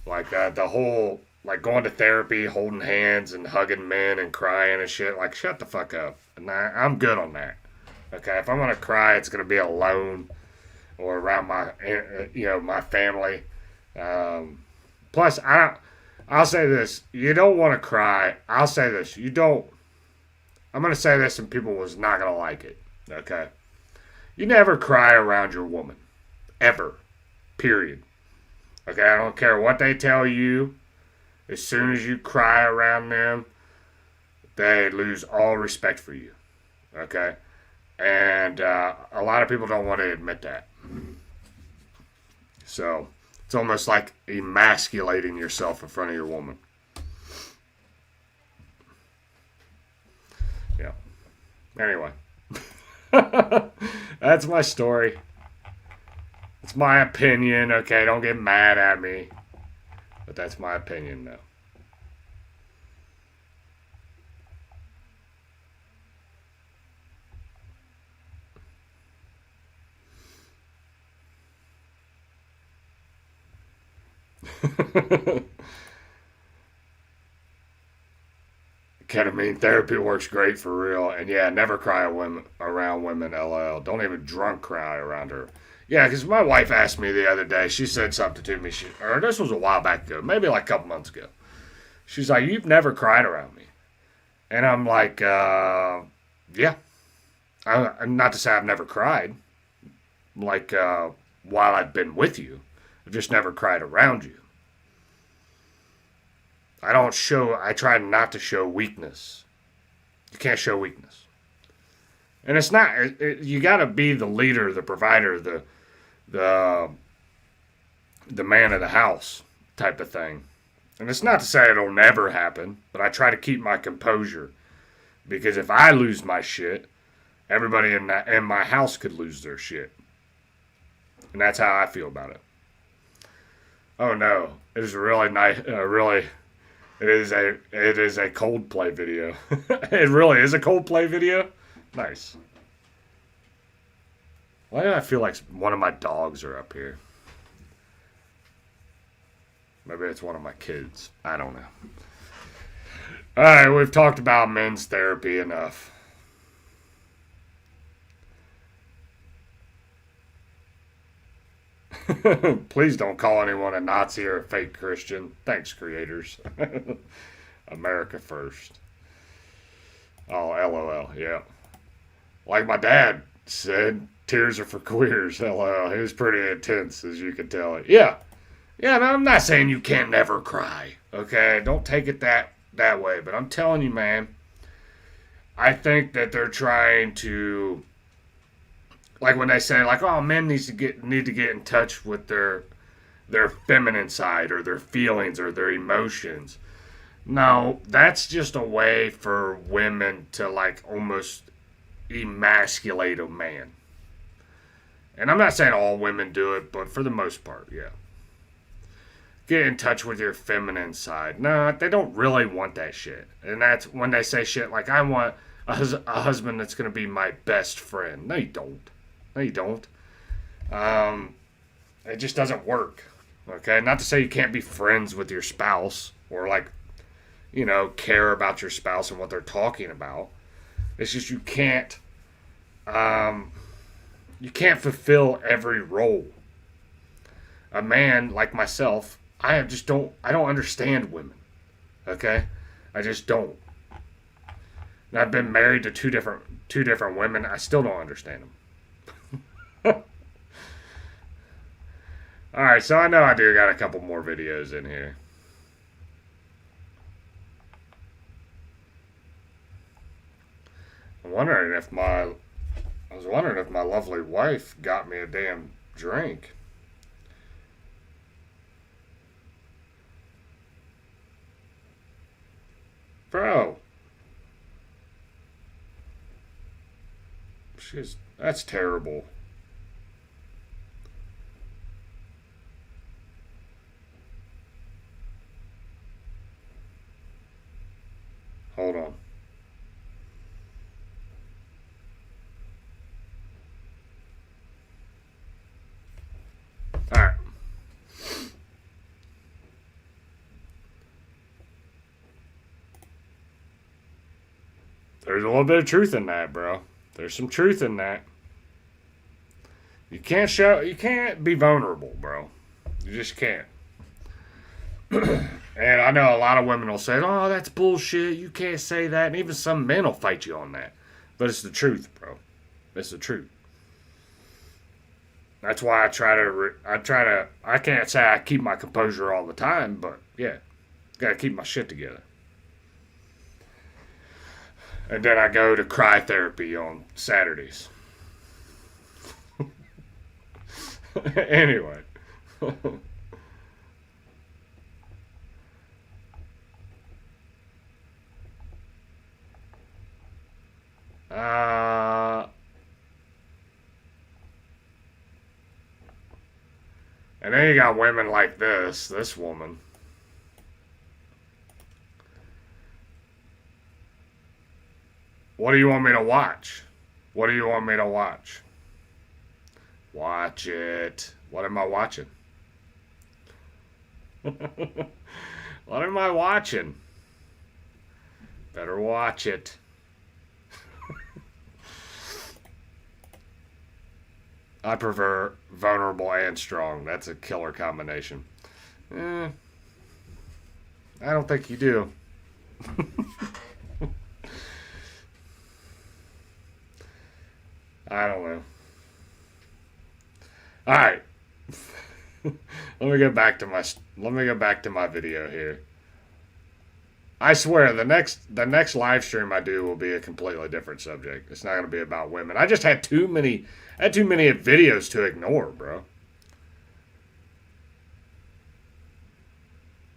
Like the whole, like going to therapy, holding hands and hugging men and crying and shit, like shut the fuck up. And I'm good on that. Okay, if I'm going to cry, it's going to be alone or around my, my family. Plus, I'll say this. You don't want to cry. I'll say this. You don't. I'm going to say this and people was not going to like it. Okay? You never cry around your woman. Ever. Period. Okay? I don't care what they tell you. As soon as you cry around them, they lose all respect for you. Okay? And a lot of people don't want to admit that. So, it's almost like emasculating yourself in front of your woman. Yeah. Anyway. That's my story. It's my opinion, okay? Don't get mad at me. But that's my opinion, though. Ketamine therapy works great for real. And yeah, never cry around women, LL. Don't even drunk cry around her. Yeah, because my wife asked me the other day, she said something to me, or this was a while back ago, maybe like a couple months ago. She's like, you've never cried around me. And I'm like, yeah. I'm not to say I've never cried. Like, while I've been with you. I've just never cried around you. I try not to show weakness. You can't show weakness. And it's not, you got to be the leader, the provider, the man of the house type of thing. And it's not to say it'll never happen, but I try to keep my composure. Because if I lose my shit, everybody in my house could lose their shit. And that's how I feel about it. Oh no, it is really nice. Really, it is a Coldplay video. It really is a Coldplay video. Nice. Why do I feel like one of my dogs are up here? Maybe it's one of my kids. I don't know. Alright, we've talked about men's therapy enough. Please don't call anyone a Nazi or a fake Christian. Thanks, creators. America first. Oh, LOL, yeah. Like my dad said, tears are for queers. LOL. He was pretty intense, as you can tell. Yeah. Yeah, no, I'm not saying you can't never cry. Okay? Don't take it that way. But I'm telling you, man, I think that they're trying to, like when they say, like, oh, men need to get in touch with their feminine side or their feelings or their emotions. No, that's just a way for women to, like, almost emasculate a man. And I'm not saying all women do it, but for the most part, yeah. Get in touch with your feminine side. No, they don't really want that shit. And that's when they say shit like, I want a husband that's going to be my best friend. No, you don't. No, you don't. It just doesn't work. Okay? Not to say you can't be friends with your spouse or, like, you know, care about your spouse and what they're talking about. It's just you can't fulfill every role. A man like myself, I don't understand women. Okay? I just don't. And I've been married to two different women. I still don't understand them. Alright, so I know I do got a couple more videos in here. I was wondering if my lovely wife got me a damn drink. Bro. That's terrible. Hold on. Alright. There's a little bit of truth in that, bro. There's some truth in that. You can't be vulnerable, bro. You just can't. And I know a lot of women will say, oh, that's bullshit. You can't say that. And even some men will fight you on that. But it's the truth, bro. It's the truth. That's why I can't say I keep my composure all the time, but yeah, gotta keep my shit together. And then I go to cry therapy on Saturdays. Anyway. And then you got women like this woman. What do you want me to watch? What do you want me to watch? Watch it. What am I watching? What am I watching? Better watch it. I prefer vulnerable and strong. That's a killer combination. I don't think you do. I don't know. All right. Let me go back to my video here. I swear the next live stream I do will be a completely different subject. It's not going to be about women. I just had too many videos to ignore, bro.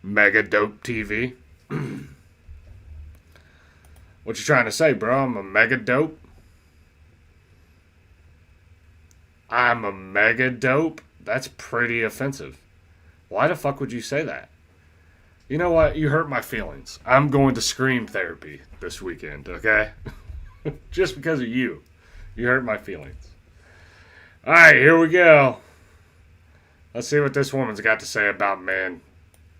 Mega dope TV. What you trying to say, bro? I'm a mega dope? I'm a mega dope? That's pretty offensive. Why the fuck would you say that? You know what? You hurt my feelings. I'm going to scream therapy this weekend, okay? Just because of you. You hurt my feelings. Alright, here we go. Let's see what this woman's got to say about men.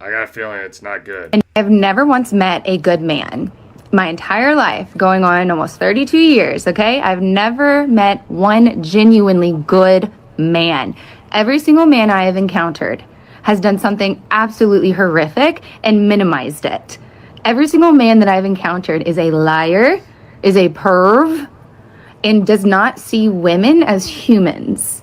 I got a feeling it's not good. I've never once met a good man. My entire life, going on almost 32 years, okay? I've never met one genuinely good man. Every single man I have encountered has done something absolutely horrific and minimized it. Every single man that I've encountered is a liar, is a perv, and does not see women as humans.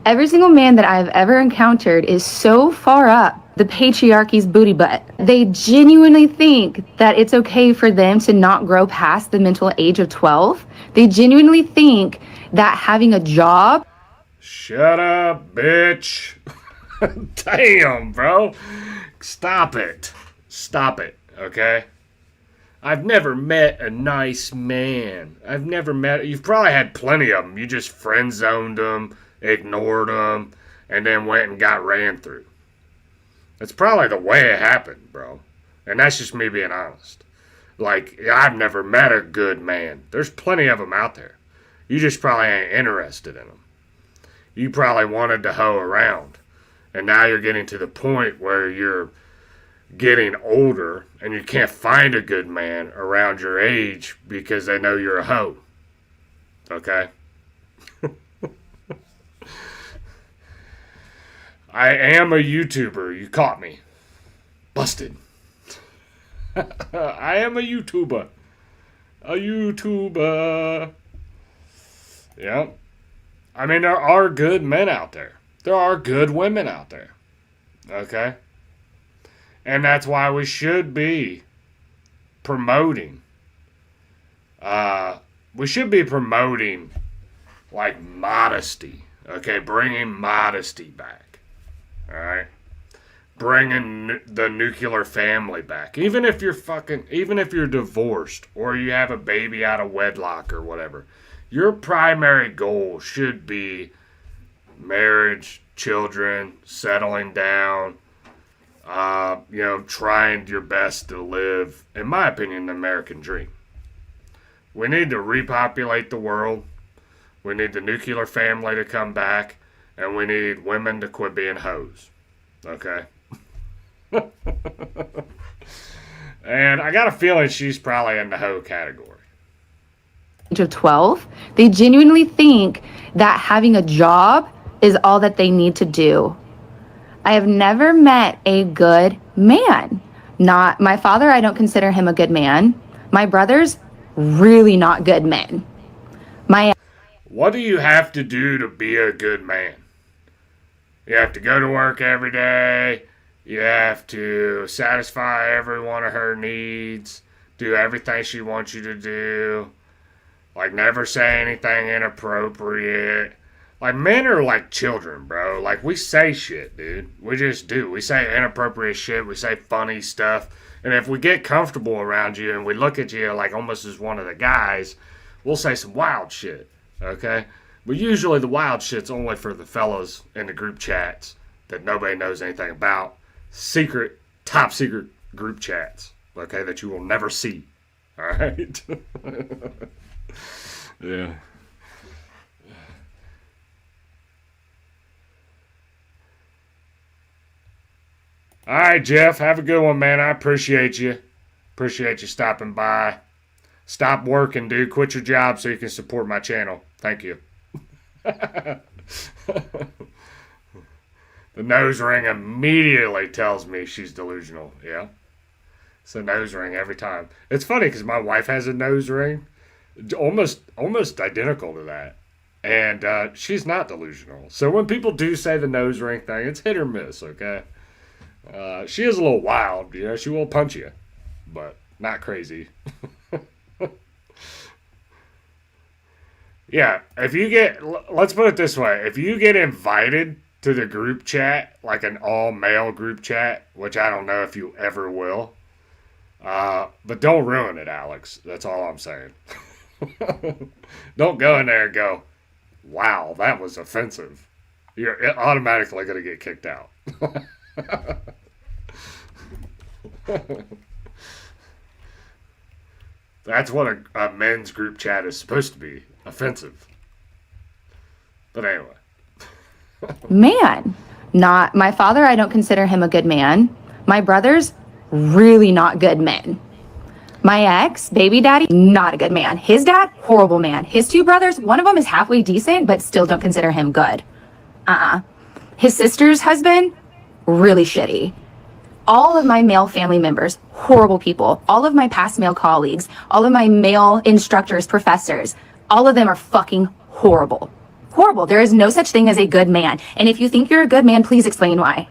Every single man that I've ever encountered is so far up the patriarchy's booty butt. They genuinely think that it's okay for them to not grow past the mental age of 12. They genuinely think that having a job... Shut up, bitch. Damn, bro. Stop it. Stop it, okay? I've never met a nice man. You've probably had plenty of them. You just friend zoned them, ignored them, and then went and got ran through. That's probably the way it happened, bro. And that's just me being honest. Like, I've never met a good man. There's plenty of them out there. You just probably ain't interested in them. You probably wanted to hoe around. And now you're getting to the point where you're getting older and you can't find a good man around your age because they know you're a hoe. Okay? I am a YouTuber. You caught me. Busted. I am a YouTuber. A YouTuber. Yeah. I mean, there are good men out there. There are good women out there. Okay? And that's why we should be promoting. We should be promoting, like, modesty. Okay? Bringing modesty back. Alright? Bringing the nuclear family back. Even if you're divorced or you have a baby out of wedlock or whatever, your primary goal should be marriage, children, settling down, trying your best to live, in my opinion, the American dream. We need to repopulate the world. We need the nuclear family to come back. And we need women to quit being hoes. Okay? And I got a feeling she's probably in the hoe category. Age of 12, they genuinely think that having a job is all that they need to do. I have never met a good man. Not my father, I don't consider him a good man. My brothers, really not good men. What do you have to do to be a good man? You have to go to work every day. You have to satisfy every one of her needs. Do everything she wants you to do. Like, never say anything inappropriate. Like, men are like children, bro. Like, we say shit, dude. We just do. We say inappropriate shit. We say funny stuff. And if we get comfortable around you and we look at you like almost as one of the guys, we'll say some wild shit, okay? But usually the wild shit's only for the fellas in the group chats that nobody knows anything about. Secret, top secret group chats, okay, that you will never see. All right? Yeah. All right, Jeff, have a good one, man. I appreciate you. Appreciate you stopping by. Stop working, dude. Quit your job so you can support my channel. Thank you. The nose ring immediately tells me she's delusional. Yeah. It's a nose ring every time. It's funny because my wife has a nose ring. Almost identical to that. And she's not delusional. So when people do say the nose ring thing, it's hit or miss, okay? She is a little wild, you know, she will punch you, but not crazy. Yeah, let's put it this way, if you get invited to the group chat, like an all-male group chat, which I don't know if you ever will, but don't ruin it, Alex, that's all I'm saying. Don't go in there and go, wow, that was offensive. You're automatically going to get kicked out. That's what a men's group chat is supposed to be. Offensive. But anyway. Man. Not my father, I don't consider him a good man. My brothers, really not good men. My ex, baby daddy, not a good man. His dad, horrible man. His two brothers, one of them is halfway decent, but still don't consider him good. His sister's husband, really shitty. All of my male family members, horrible people. All of my past male colleagues, all of my male instructors, professors, all of them are fucking horrible. Horrible. There is no such thing as a good man. And if you think you're a good man, please explain why.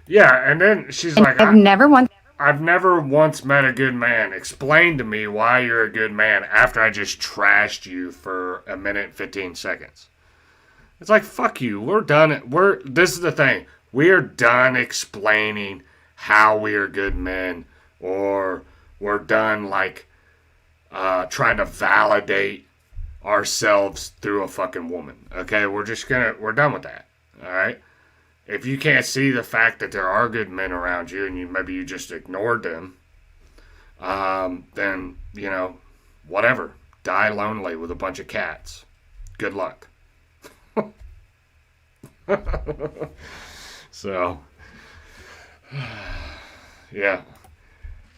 Yeah, and then she's like, I've never once met a good man. Explain to me why you're a good man after I just trashed you for a minute and 15 seconds. It's like, fuck you. We're done. This is the thing. We're done explaining how we are good men, or we're done trying to validate ourselves through a fucking woman. Okay, we're done with that. All right. If you can't see the fact that there are good men around you, and maybe you just ignored them, then, whatever. Die lonely with a bunch of cats. Good luck. So, yeah.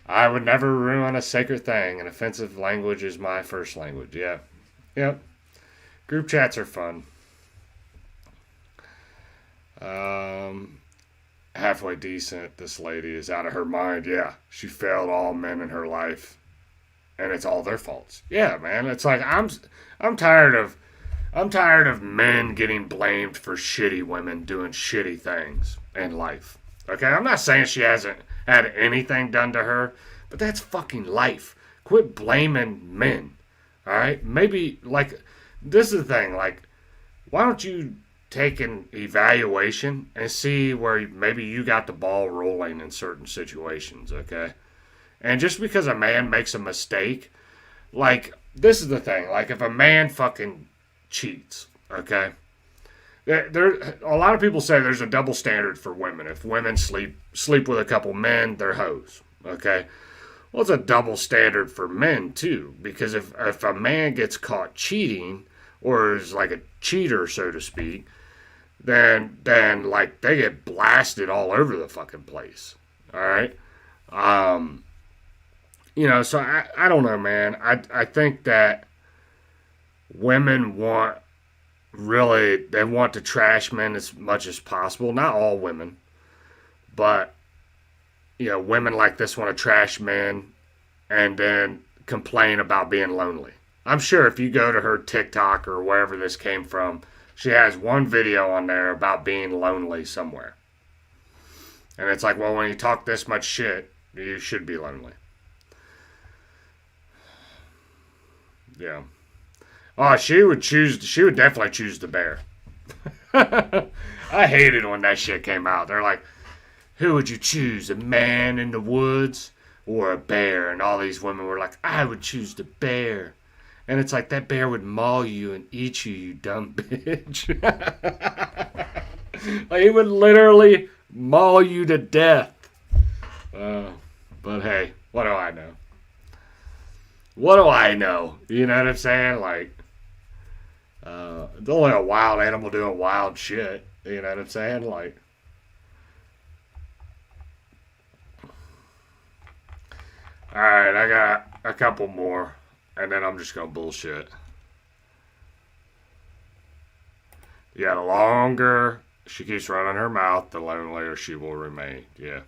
I would never ruin a sacred thing, and offensive language is my first language. Yeah. Yep. Group chats are fun. Halfway decent. This lady is out of her mind. Yeah. She failed all men in her life, and it's all their faults. Yeah, man. It's like, I'm tired of men getting blamed for shitty women doing shitty things in life. Okay? I'm not saying she hasn't had anything done to her, but that's fucking life. Quit blaming men. All right? Maybe, this is the thing. Why don't you take an evaluation and see where maybe you got the ball rolling in certain situations, okay? And just because a man makes a mistake, this is the thing. If a man fucking cheats, okay? There, a lot of people say there's a double standard for women. If women sleep with a couple men, they're hoes, okay? Well, it's a double standard for men, too, because if a man gets caught cheating, or is like a cheater, so to speak, then they get blasted all over the fucking place. All right? So I don't know, man. I think that women want to trash men as much as possible. Not all women, but women like this want to trash men and then complain about being lonely. I'm sure if you go to her TikTok or wherever this came from, she has one video on there about being lonely somewhere. And it's like, well, when you talk this much shit, you should be lonely. Yeah. Oh, she would definitely choose the bear. I hated when that shit came out. They're like, who would you choose, a man in the woods or a bear? And all these women were like, I would choose the bear. And it's like, that bear would maul you and eat you, you dumb bitch. He would literally maul you to death. But hey, what do I know? What do I know? You know what I'm saying? It's only a wild animal doing wild shit. You know what I'm saying? Alright, I got a couple more. And then I'm just going to bullshit. Yeah, the longer she keeps running her mouth, the lonelier she will remain. Yeah.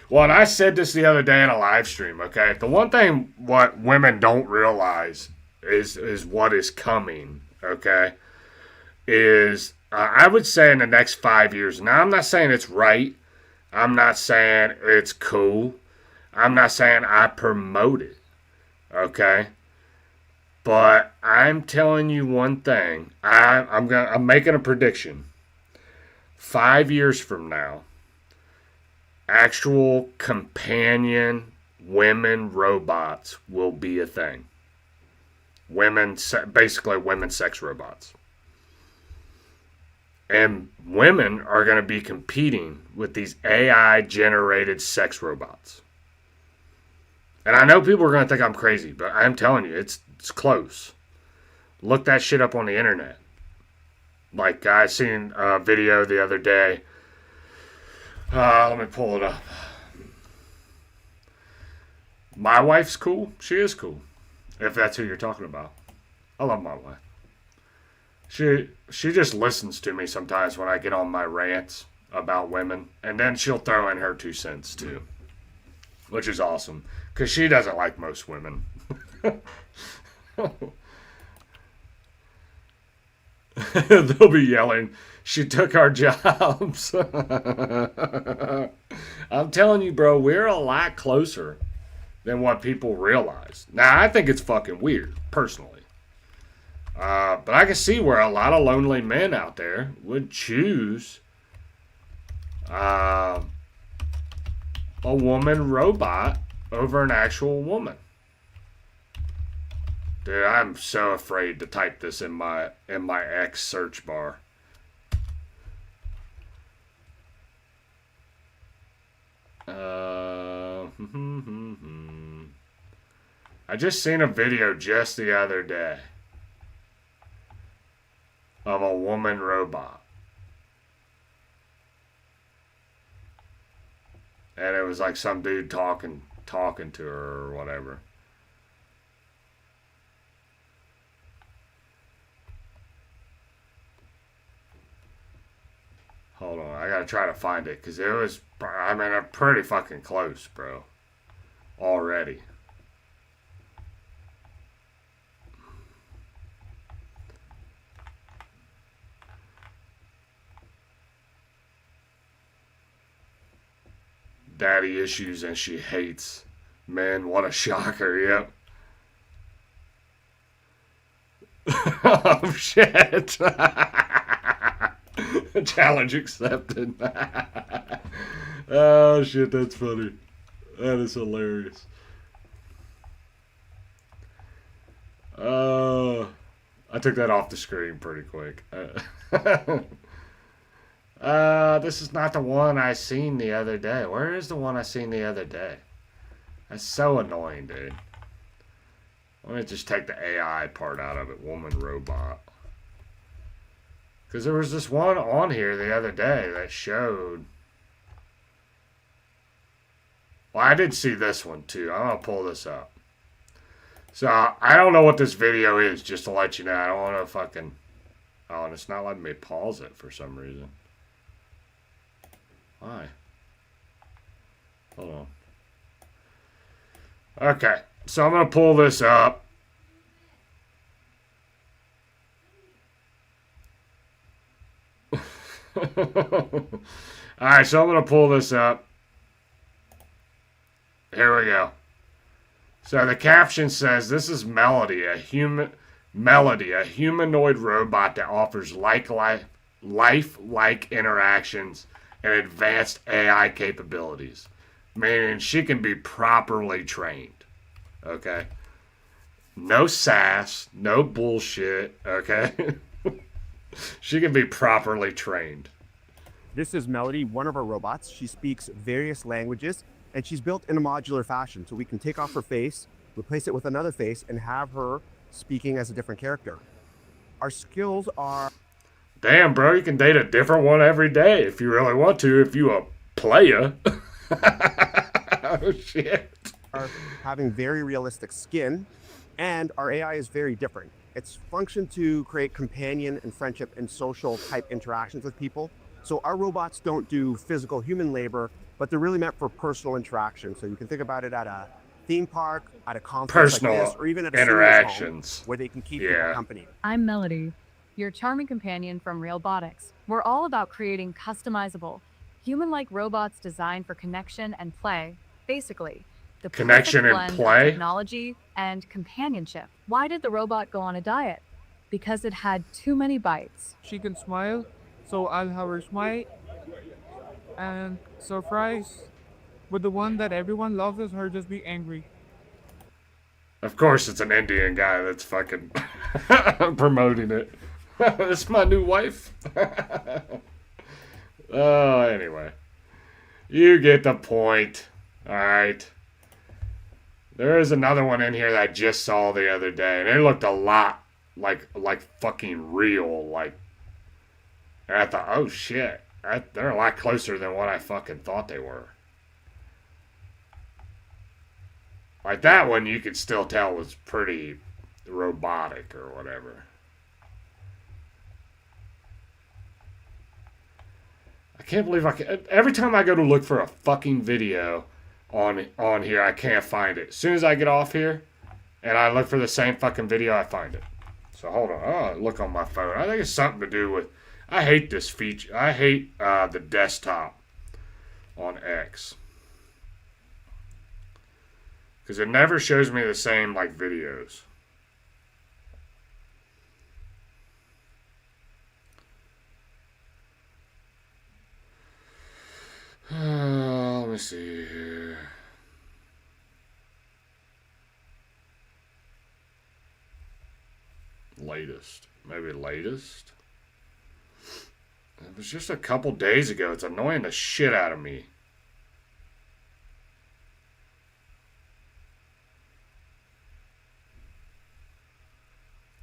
Well, and I said this the other day in a live stream, okay? The one thing what women don't realize is what is coming, okay? I would say in the next 5 years. Now, I'm not saying it's right. I'm not saying it's cool. I'm not saying I promote it, okay? But I'm telling you one thing. I'm making a prediction. 5 years from now, actual companion women robots will be a thing. Basically women sex robots. And women are going to be competing with these AI generated sex robots. And I know people are going to think I'm crazy, but I'm telling you, it's close. Look that shit up on the internet. Like, I seen a video the other day. Let me pull it up. My wife's cool. She is cool. If that's who you're talking about. I love my wife. She just listens to me sometimes when I get on my rants about women. And then she'll throw in her 2 cents too. Which is awesome. Because she doesn't like most women. They'll be yelling, she took our jobs. I'm telling you, bro, we're a lot closer than what people realize. Now, I think it's fucking weird, personally. But I can see where a lot of lonely men out there would choose a woman robot over an actual woman. Dude, I'm so afraid to type this in my X search bar. I just seen a video just the other day of a woman robot. And it was like some dude talking to her or whatever. Hold on, I gotta try to find it, because it was, I mean, I'm pretty fucking close, bro. Already. Daddy issues and she hates men. What a shocker, yep. Oh, shit. Challenge accepted. Oh, shit, that's funny. That is hilarious. I took that off the screen pretty quick. This is not the one I seen the other day. Where is the one I seen the other day? That's so annoying, dude. Let me just take the AI part out of it. Woman robot. Because there was this one on here the other day that showed... Well, I did see this one too. I'm going to pull this up. So, I don't know what this video is, just to let you know. I don't want to fucking... Oh, and it's not letting me pause it for some reason. Why? Hold on. Okay, so I'm going to pull this up. Alright, so I'm going to pull this up. Here we go. So the caption says, this is Melody, a humanoid robot that offers life-like interactions and advanced AI capabilities. Meaning she can be properly trained. Okay? No sass, no bullshit, okay? She can be properly trained. This is Melody, one of our robots. She speaks various languages, and she's built in a modular fashion, so we can take off her face, replace it with another face, and have her speaking as a different character. Our skills are... Damn, bro, you can date a different one every day if you really want to, if you a playa. Oh, shit. Are having very realistic skin, and our AI is very different. It's functioned to create companion and friendship and social type interactions with people. So our robots don't do physical human labor, but they're really meant for personal interaction. So you can think about it at a theme park, at a conference Personal like this, or even at a interactions home where they can keep people company. I'm Melody, your charming companion from Realbotics. We're all about creating customizable, human-like robots designed for connection and play. Basically, the connection perfect and blend play? of technology and companionship. Why did the robot go on a diet? Because it had too many bites. She can smile, so I'll have her smile. And surprise, but the one that everyone loves is her just be angry. Of course, it's an Indian guy that's fucking promoting it. That's my new wife. Oh, anyway. You get the point. Alright. There is another one in here that I just saw the other day, and it looked a lot like fucking real. Like, and I thought, oh shit, they're a lot closer than what I fucking thought they were. Like that one, you could still tell was pretty robotic or whatever. I can't believe every time I go to look for a fucking video on here, I can't find it. As soon as I get off here and I look for the same fucking video, I find it. So hold on. Oh, look on my phone. I think it's something to do with, I hate this feature. I hate the desktop on X. Because it never shows me the same, like, videos. Let me see here. Latest. Maybe latest? It was just a couple days ago. It's annoying the shit out of me.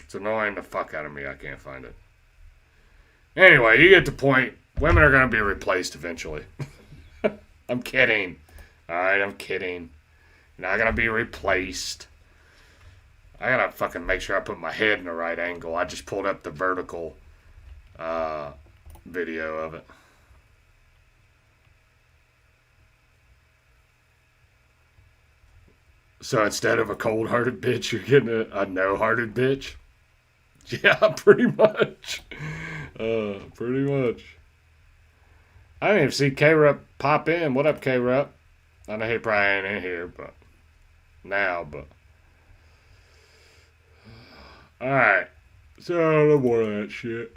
It's annoying the fuck out of me. I can't find it. Anyway, you get the point. Women are going to be replaced eventually. I'm kidding. Alright, I'm kidding. You're not going to be replaced. I got to fucking make sure I put my head in the right angle. I just pulled up the vertical video of it. So instead of a cold-hearted bitch, you're getting a no-hearted bitch? Yeah, pretty much. Pretty much. I didn't even see K-Rup pop in. What up, K-Rup? I know he probably ain't in here, but but. Alright. So, no more of that shit.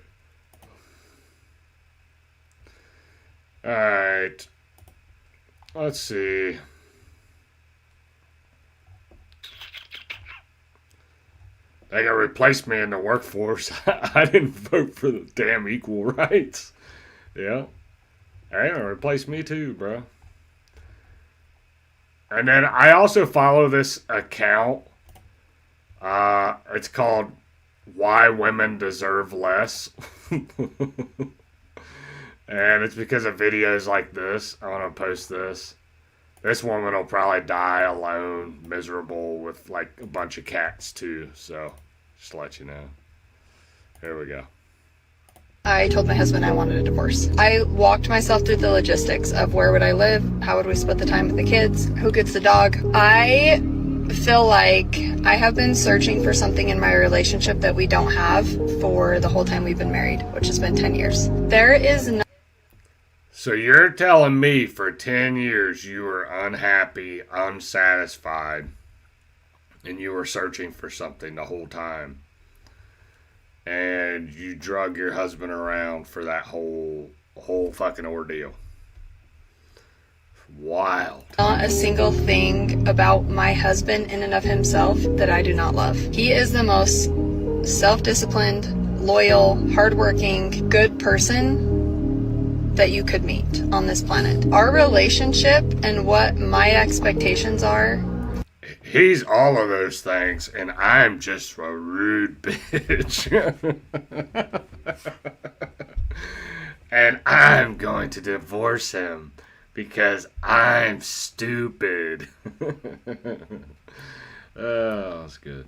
Alright. Let's see. They gonna replace me in the workforce. I didn't vote for the damn equal rights. Yeah. They're gonna replace me too, bro. And then I also follow this account. It's called Why Women Deserve Less. And it's because of videos like this. I want to post this. This woman will probably die alone, miserable, with like a bunch of cats too. So, just to let you know. Here we go. I told my husband I wanted a divorce. I walked myself through the logistics of where would I live, how would we split the time with the kids, who gets the dog. I feel like I have been searching for something in my relationship that we don't have for the whole time we've been married, which has been 10 years. There is no... So you're telling me for 10 years you were unhappy, unsatisfied, and you were searching for something the whole time. And you drug your husband around for that whole fucking ordeal. Wild. Not a single thing about my husband in and of himself that I do not love. He is the most self-disciplined, loyal, hardworking, good person that you could meet on this planet. Our relationship and what my expectations are. He's all of those things, and I'm just a rude bitch. And I'm going to divorce him because I'm stupid. Oh, that's good.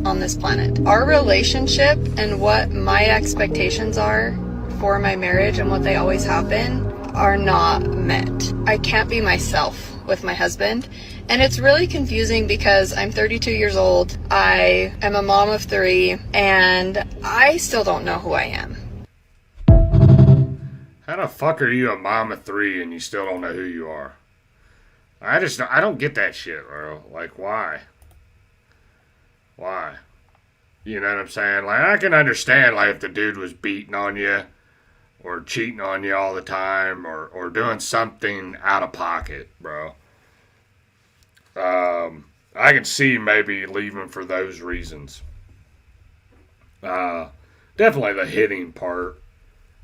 On this planet. Our relationship and what my expectations are for my marriage and what they always have been are not met. I can't be myself with my husband. And it's really confusing because I'm 32 years old, I am a mom of 3, and I still don't know who I am. How the fuck are you a mom of 3 and you still don't know who you are? I don't get that shit, bro. Like, why? Why? You know what I'm saying? Like, I can understand, like, if the dude was beating on you or cheating on you all the time or doing something out of pocket, bro. I can see maybe leaving for those reasons. But Definitely the hitting part.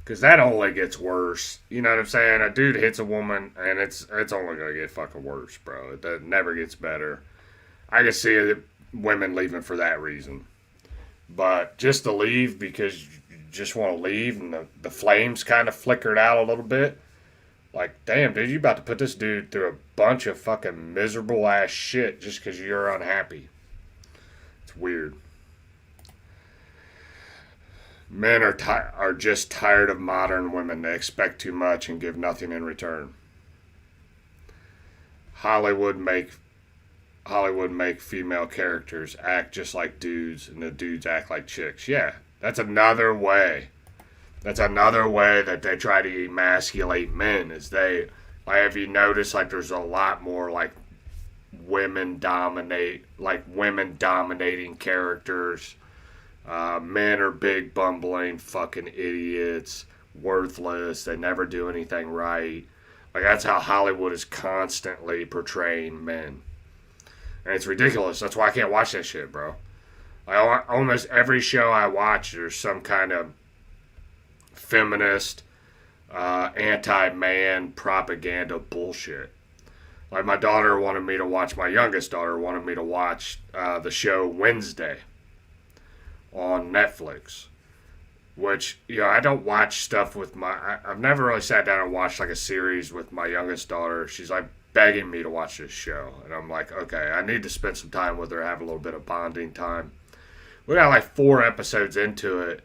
Because that only gets worse. You know what I'm saying? A dude hits a woman, and it's only going to get fucking worse, bro. It never gets better. I can see it, women leaving for that reason. But just to leave because you just want to leave and the flames kind of flickered out a little bit. Like, damn, dude, you about to put this dude through a bunch of fucking miserable ass shit just because you're unhappy. It's weird. Men are just tired of modern women. They expect too much and give nothing in return. Hollywood make female characters act just like dudes, and the dudes act like chicks. Yeah, that's another way. That's another way that they try to emasculate men. Is they, like, have you noticed, like, there's a lot more like women dominating characters. Men are big bumbling fucking idiots, worthless. They never do anything right. Like, that's how Hollywood is constantly portraying men. And it's ridiculous. That's why I can't watch that shit, bro. Like, almost every show I watch, there's some kind of feminist, anti-man propaganda bullshit. Like, my youngest daughter wanted me to watch the show Wednesday on Netflix. Which, you know, I don't watch stuff with I've never really sat down and watched like a series with my youngest daughter. She's like begging me to watch this show. And I'm like, okay, I need to spend some time with her, have a little bit of bonding time. We got like 4 episodes into it.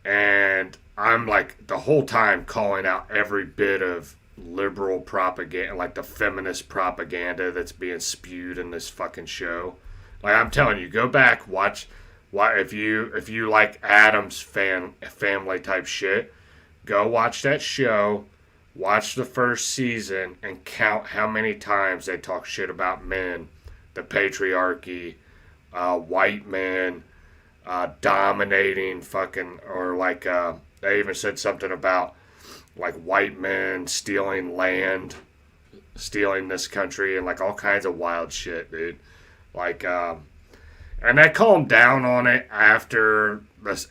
And I'm like the whole time calling out every bit of liberal propaganda, like the feminist propaganda that's being spewed in this fucking show. Like, I'm telling you, go back, watch. If you like Adam's family type shit, go watch that show, watch the first season, and count how many times they talk shit about men, the patriarchy, white men, dominating fucking, or like, they even said something about like white men stealing land, stealing this country, and like all kinds of wild shit, dude. Like, and I calmed down on it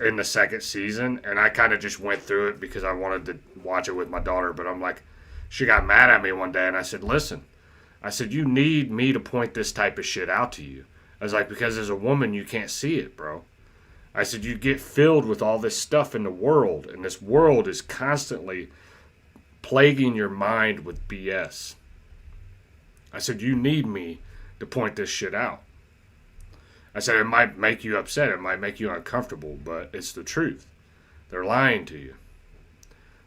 in the second season, and I kind of just went through it because I wanted to watch it with my daughter. But I'm like, she got mad at me one day, and I said, listen, I said, you need me to point this type of shit out to you. I was like, because as a woman, you can't see it, bro. I said, you get filled with all this stuff in the world, and this world is constantly plaguing your mind with BS. I said, you need me to point this shit out. I said, it might make you upset, it might make you uncomfortable, but it's the truth. They're lying to you.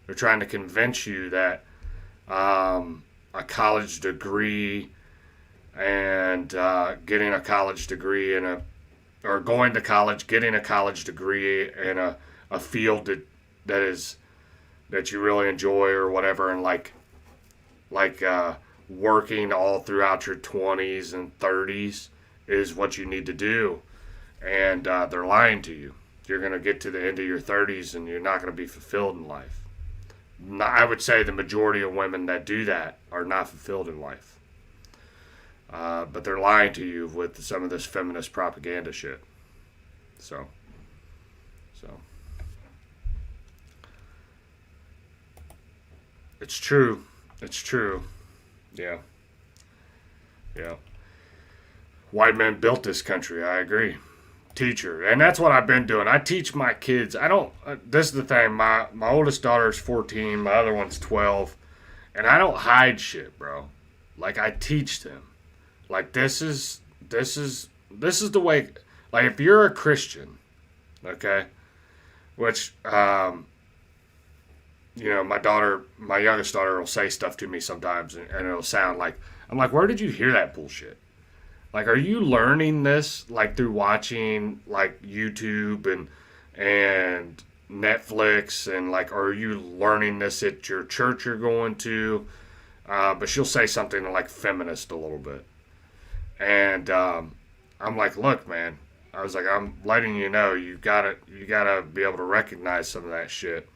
They're trying to convince you that a college degree and getting a college degree or going to college, getting a college degree in a field that you really enjoy or whatever, and like working all throughout your 20s and 30s is what you need to do. And they're lying to you. You're going to get to the end of your 30s and you're not going to be fulfilled in life. I would say the majority of women that do that are not fulfilled in life. But they're lying to you with some of this feminist propaganda shit. So. It's true. It's true. Yeah. White men built this country. I agree. Teacher. And that's what I've been doing. I teach my kids. This is the thing. My oldest daughter is 14. My other one's 12. And I don't hide shit, bro. Like, I teach them. Like, this is the way. Like, if you're a Christian, okay, which, my youngest daughter will say stuff to me sometimes, and it'll sound like, I'm like, where did you hear that bullshit? Like, are you learning this, like, through watching, like, YouTube and Netflix, and, like, are you learning this at your church you're going to? But she'll say something, like, feminist a little bit. And I'm like, look, man, I was like, I'm letting you know, you gotta be able to recognize some of that shit.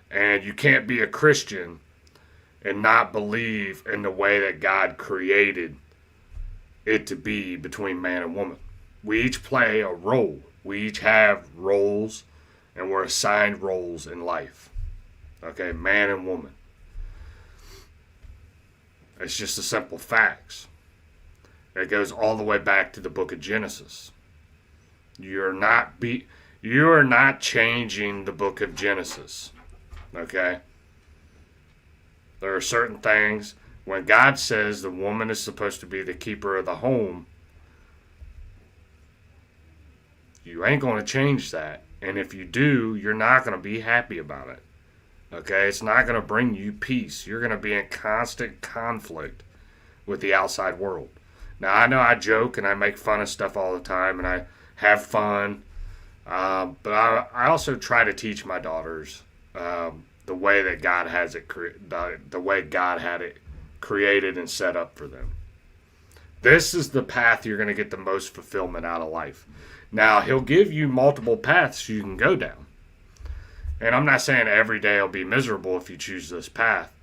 And you can't be a Christian and not believe in the way that God created it to be between man and woman. We each play a role. We each have roles and we're assigned roles in life. Okay, man and woman. It's just the simple facts. It goes all the way back to the book of Genesis. You're not changing the book of Genesis. Okay? There are certain things, when God says the woman is supposed to be the keeper of the home, you ain't going to change that. And if you do, you're not going to be happy about it. Okay? It's not going to bring you peace. You're going to be in constant conflict with the outside world. Now, I know I joke and I make fun of stuff all the time and I have fun. But I also try to teach my daughters the way that God has it, the way God had it created and set up for them. This is the path you're going to get the most fulfillment out of life. Now, He'll give you multiple paths you can go down. And I'm not saying every day will be miserable if you choose this path.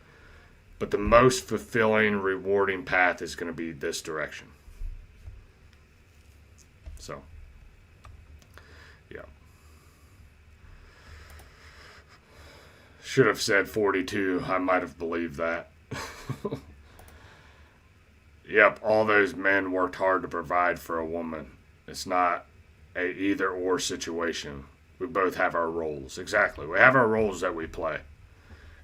But the most fulfilling, rewarding path is going to be this direction. So, yeah. Should have said 42. I might have believed that. Yep, all those men worked hard to provide for a woman. It's not a either or situation. We both have our roles. Exactly. We have our roles that we play.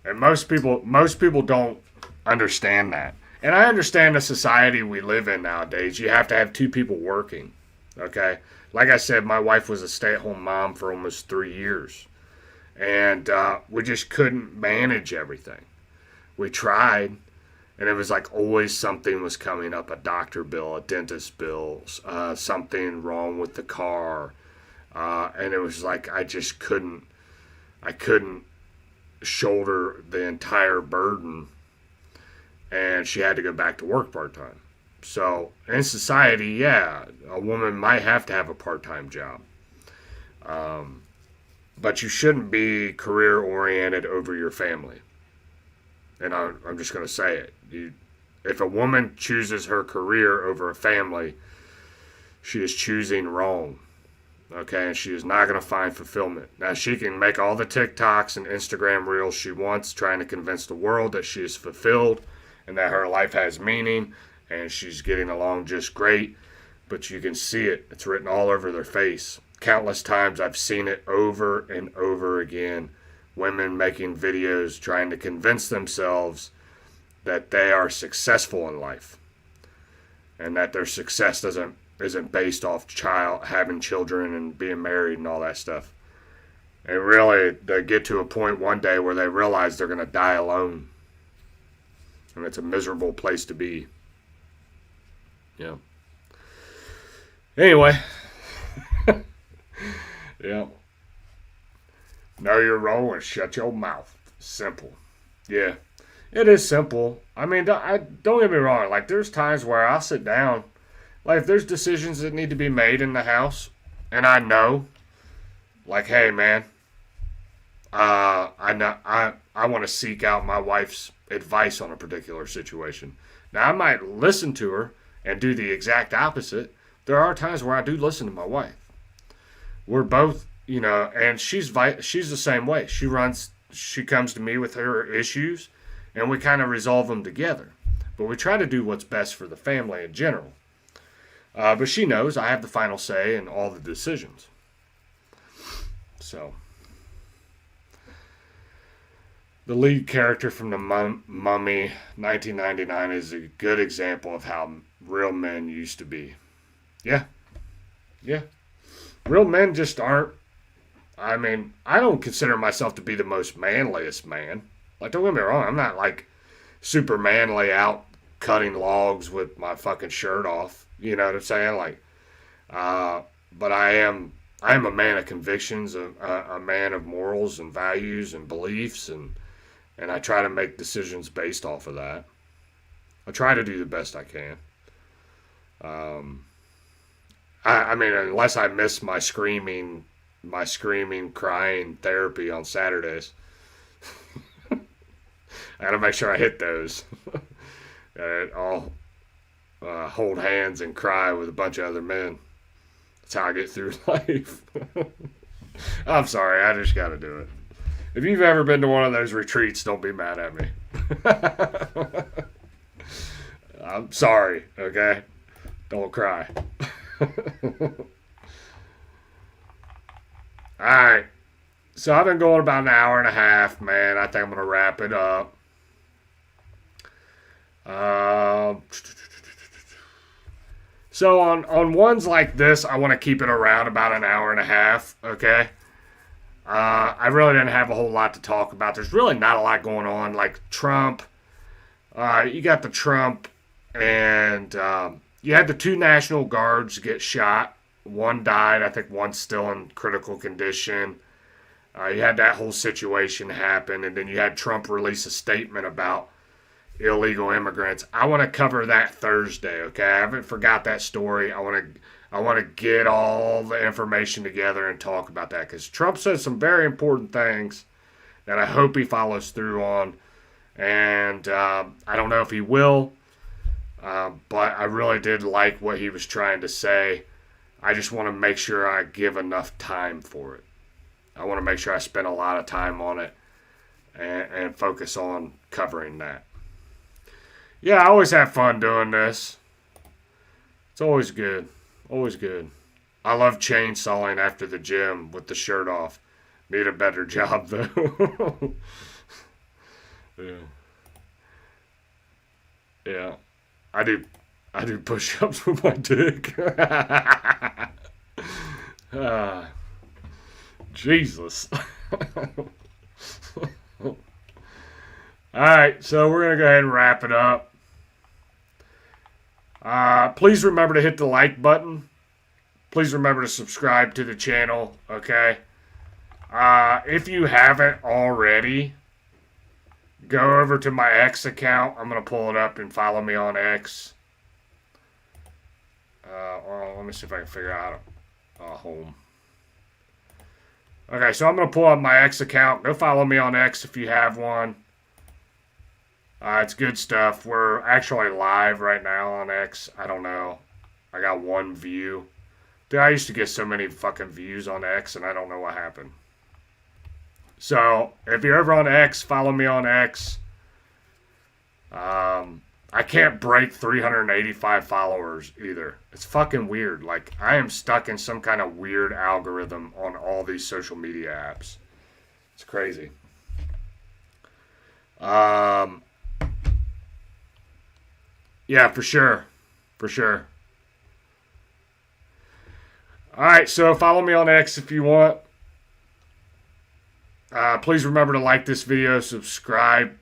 And most people don't understand that. And I understand the society we live in nowadays. You have to have two people working. Okay? Like I said, my wife was a stay-at-home mom for almost 3 years. And we just couldn't manage everything. We tried. And it was like always something was coming up. A doctor bill, a dentist bill, something wrong with the car. And it was like I couldn't shoulder the entire burden, and she had to go back to work part-time. So in society, yeah, a woman might have to have a part-time job, but you shouldn't be career-oriented over your family. And I'm just going to say it. If a woman chooses her career over a family, she is choosing wrong. Okay, and she is not going to find fulfillment. Now, she can make all the TikToks and Instagram reels she wants, trying to convince the world that she is fulfilled and that her life has meaning and she's getting along just great. But you can see it. It's written all over their face. Countless times I've seen it over and over again. Women making videos trying to convince themselves that they are successful in life and that their success isn't based off having children and being married and all that stuff. And really, they get to a point one day where they realize they're going to die alone. And it's a miserable place to be. Yeah. Anyway. Yeah. Know your role and shut your mouth. Simple. Yeah. It is simple. I mean, don't get me wrong. Like, there's times where I'll sit down. Like, if there's decisions that need to be made in the house, and I know, like, hey, man, I want to seek out my wife's advice on a particular situation. Now, I might listen to her and do the exact opposite. There are times where I do listen to my wife. We're both, and she's the same way. She comes to me with her issues, and we kind of resolve them together. But we try to do what's best for the family in general. But she knows I have the final say in all the decisions. So, the lead character from the Mummy 1999 is a good example of how real men used to be. Yeah. Yeah. Real men just aren't. I mean, I don't consider myself to be the most manliest man. Like, don't get me wrong, I'm not like super manly out cutting logs with my fucking shirt off. You know what I'm saying? Like, but I am a man of convictions, a man of morals and values and beliefs, and I try to make decisions based off of that. I try to do the best I can. I mean, unless I miss my screaming, crying therapy on Saturdays. I gotta make sure I hit those. I'll hold hands and cry with a bunch of other men. That's how I get through life. I'm sorry, I just gotta do it. If you've ever been to one of those retreats, don't be mad at me. I'm sorry, okay? Don't cry. Alright. So I've been going about an hour and a half, man. I think I'm going to wrap it up. So on ones like this, I want to keep it around about an hour and a half, okay? I really didn't have a whole lot to talk about. There's really not a lot going on. Like Trump, you got the Trump, and you had the 2 National Guards get shot. One died. I think one's still in critical condition. You had that whole situation happen, and then you had Trump release a statement about illegal immigrants. I want to cover that Thursday, okay? I haven't forgot that story. I want to get all the information together and talk about that, because Trump said some very important things that I hope he follows through on, and I don't know if he will, but I really did like what he was trying to say. I just want to make sure I give enough time for it. I want to make sure I spend a lot of time on it and focus on covering that. Yeah, I always have fun doing this. It's always good. Always good. I love chainsawing after the gym with the shirt off. Need a better job, though. Yeah. I do push-ups with my dick. Jesus. Alright, so we're going to go ahead and wrap it up. Please remember to hit the like button. Please remember to subscribe to the channel, okay? If you haven't already, go over to my X account. I'm going to pull it up and follow me on X. Well, let me see if I can figure out home. Okay, so I'm going to pull up my X account. Go follow me on X if you have one. It's good stuff. We're actually live right now on X. I don't know. I got 1 view. Dude, I used to get so many fucking views on X, and I don't know what happened. So, if you're ever on X, follow me on X. I can't break 385 followers either. It's fucking weird. Like, I am stuck in some kind of weird algorithm on all these social media apps. It's crazy. Yeah, for sure. For sure. Alright, so follow me on X if you want. Please remember to like this video, subscribe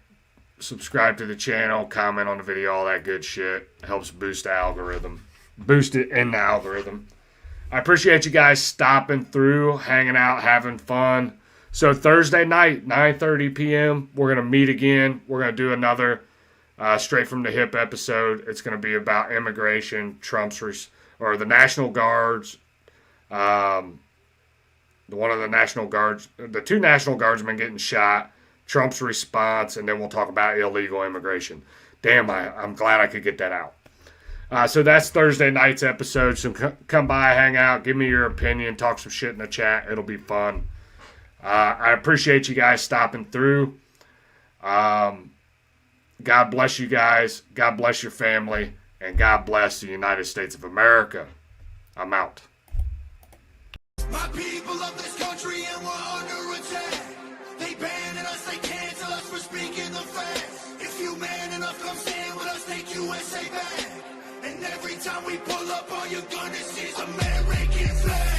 to the channel, comment on the video, all that good shit. Helps boost the algorithm. Boost it in the algorithm. I appreciate you guys stopping through, hanging out, having fun. So Thursday night, 9:30 p.m., we're going to meet again. We're going to do another Straight from the Hip episode. It's going to be about immigration, the National Guards, one of the National Guards, the 2 National Guardsmen getting shot, Trump's response, and then we'll talk about illegal immigration. Damn, I'm glad I could get that out. So that's Thursday night's episode. So come by, hang out, give me your opinion, talk some shit in the chat. It'll be fun. I appreciate you guys stopping through. God bless you guys. God bless your family. And God bless the United States of America. I'm out. My people of this country, and we're under attack. They banning us, they cancel us for speaking the facts. If you man enough, come stand with us, take USA back. And every time we pull up, all you're gonna see is American flag.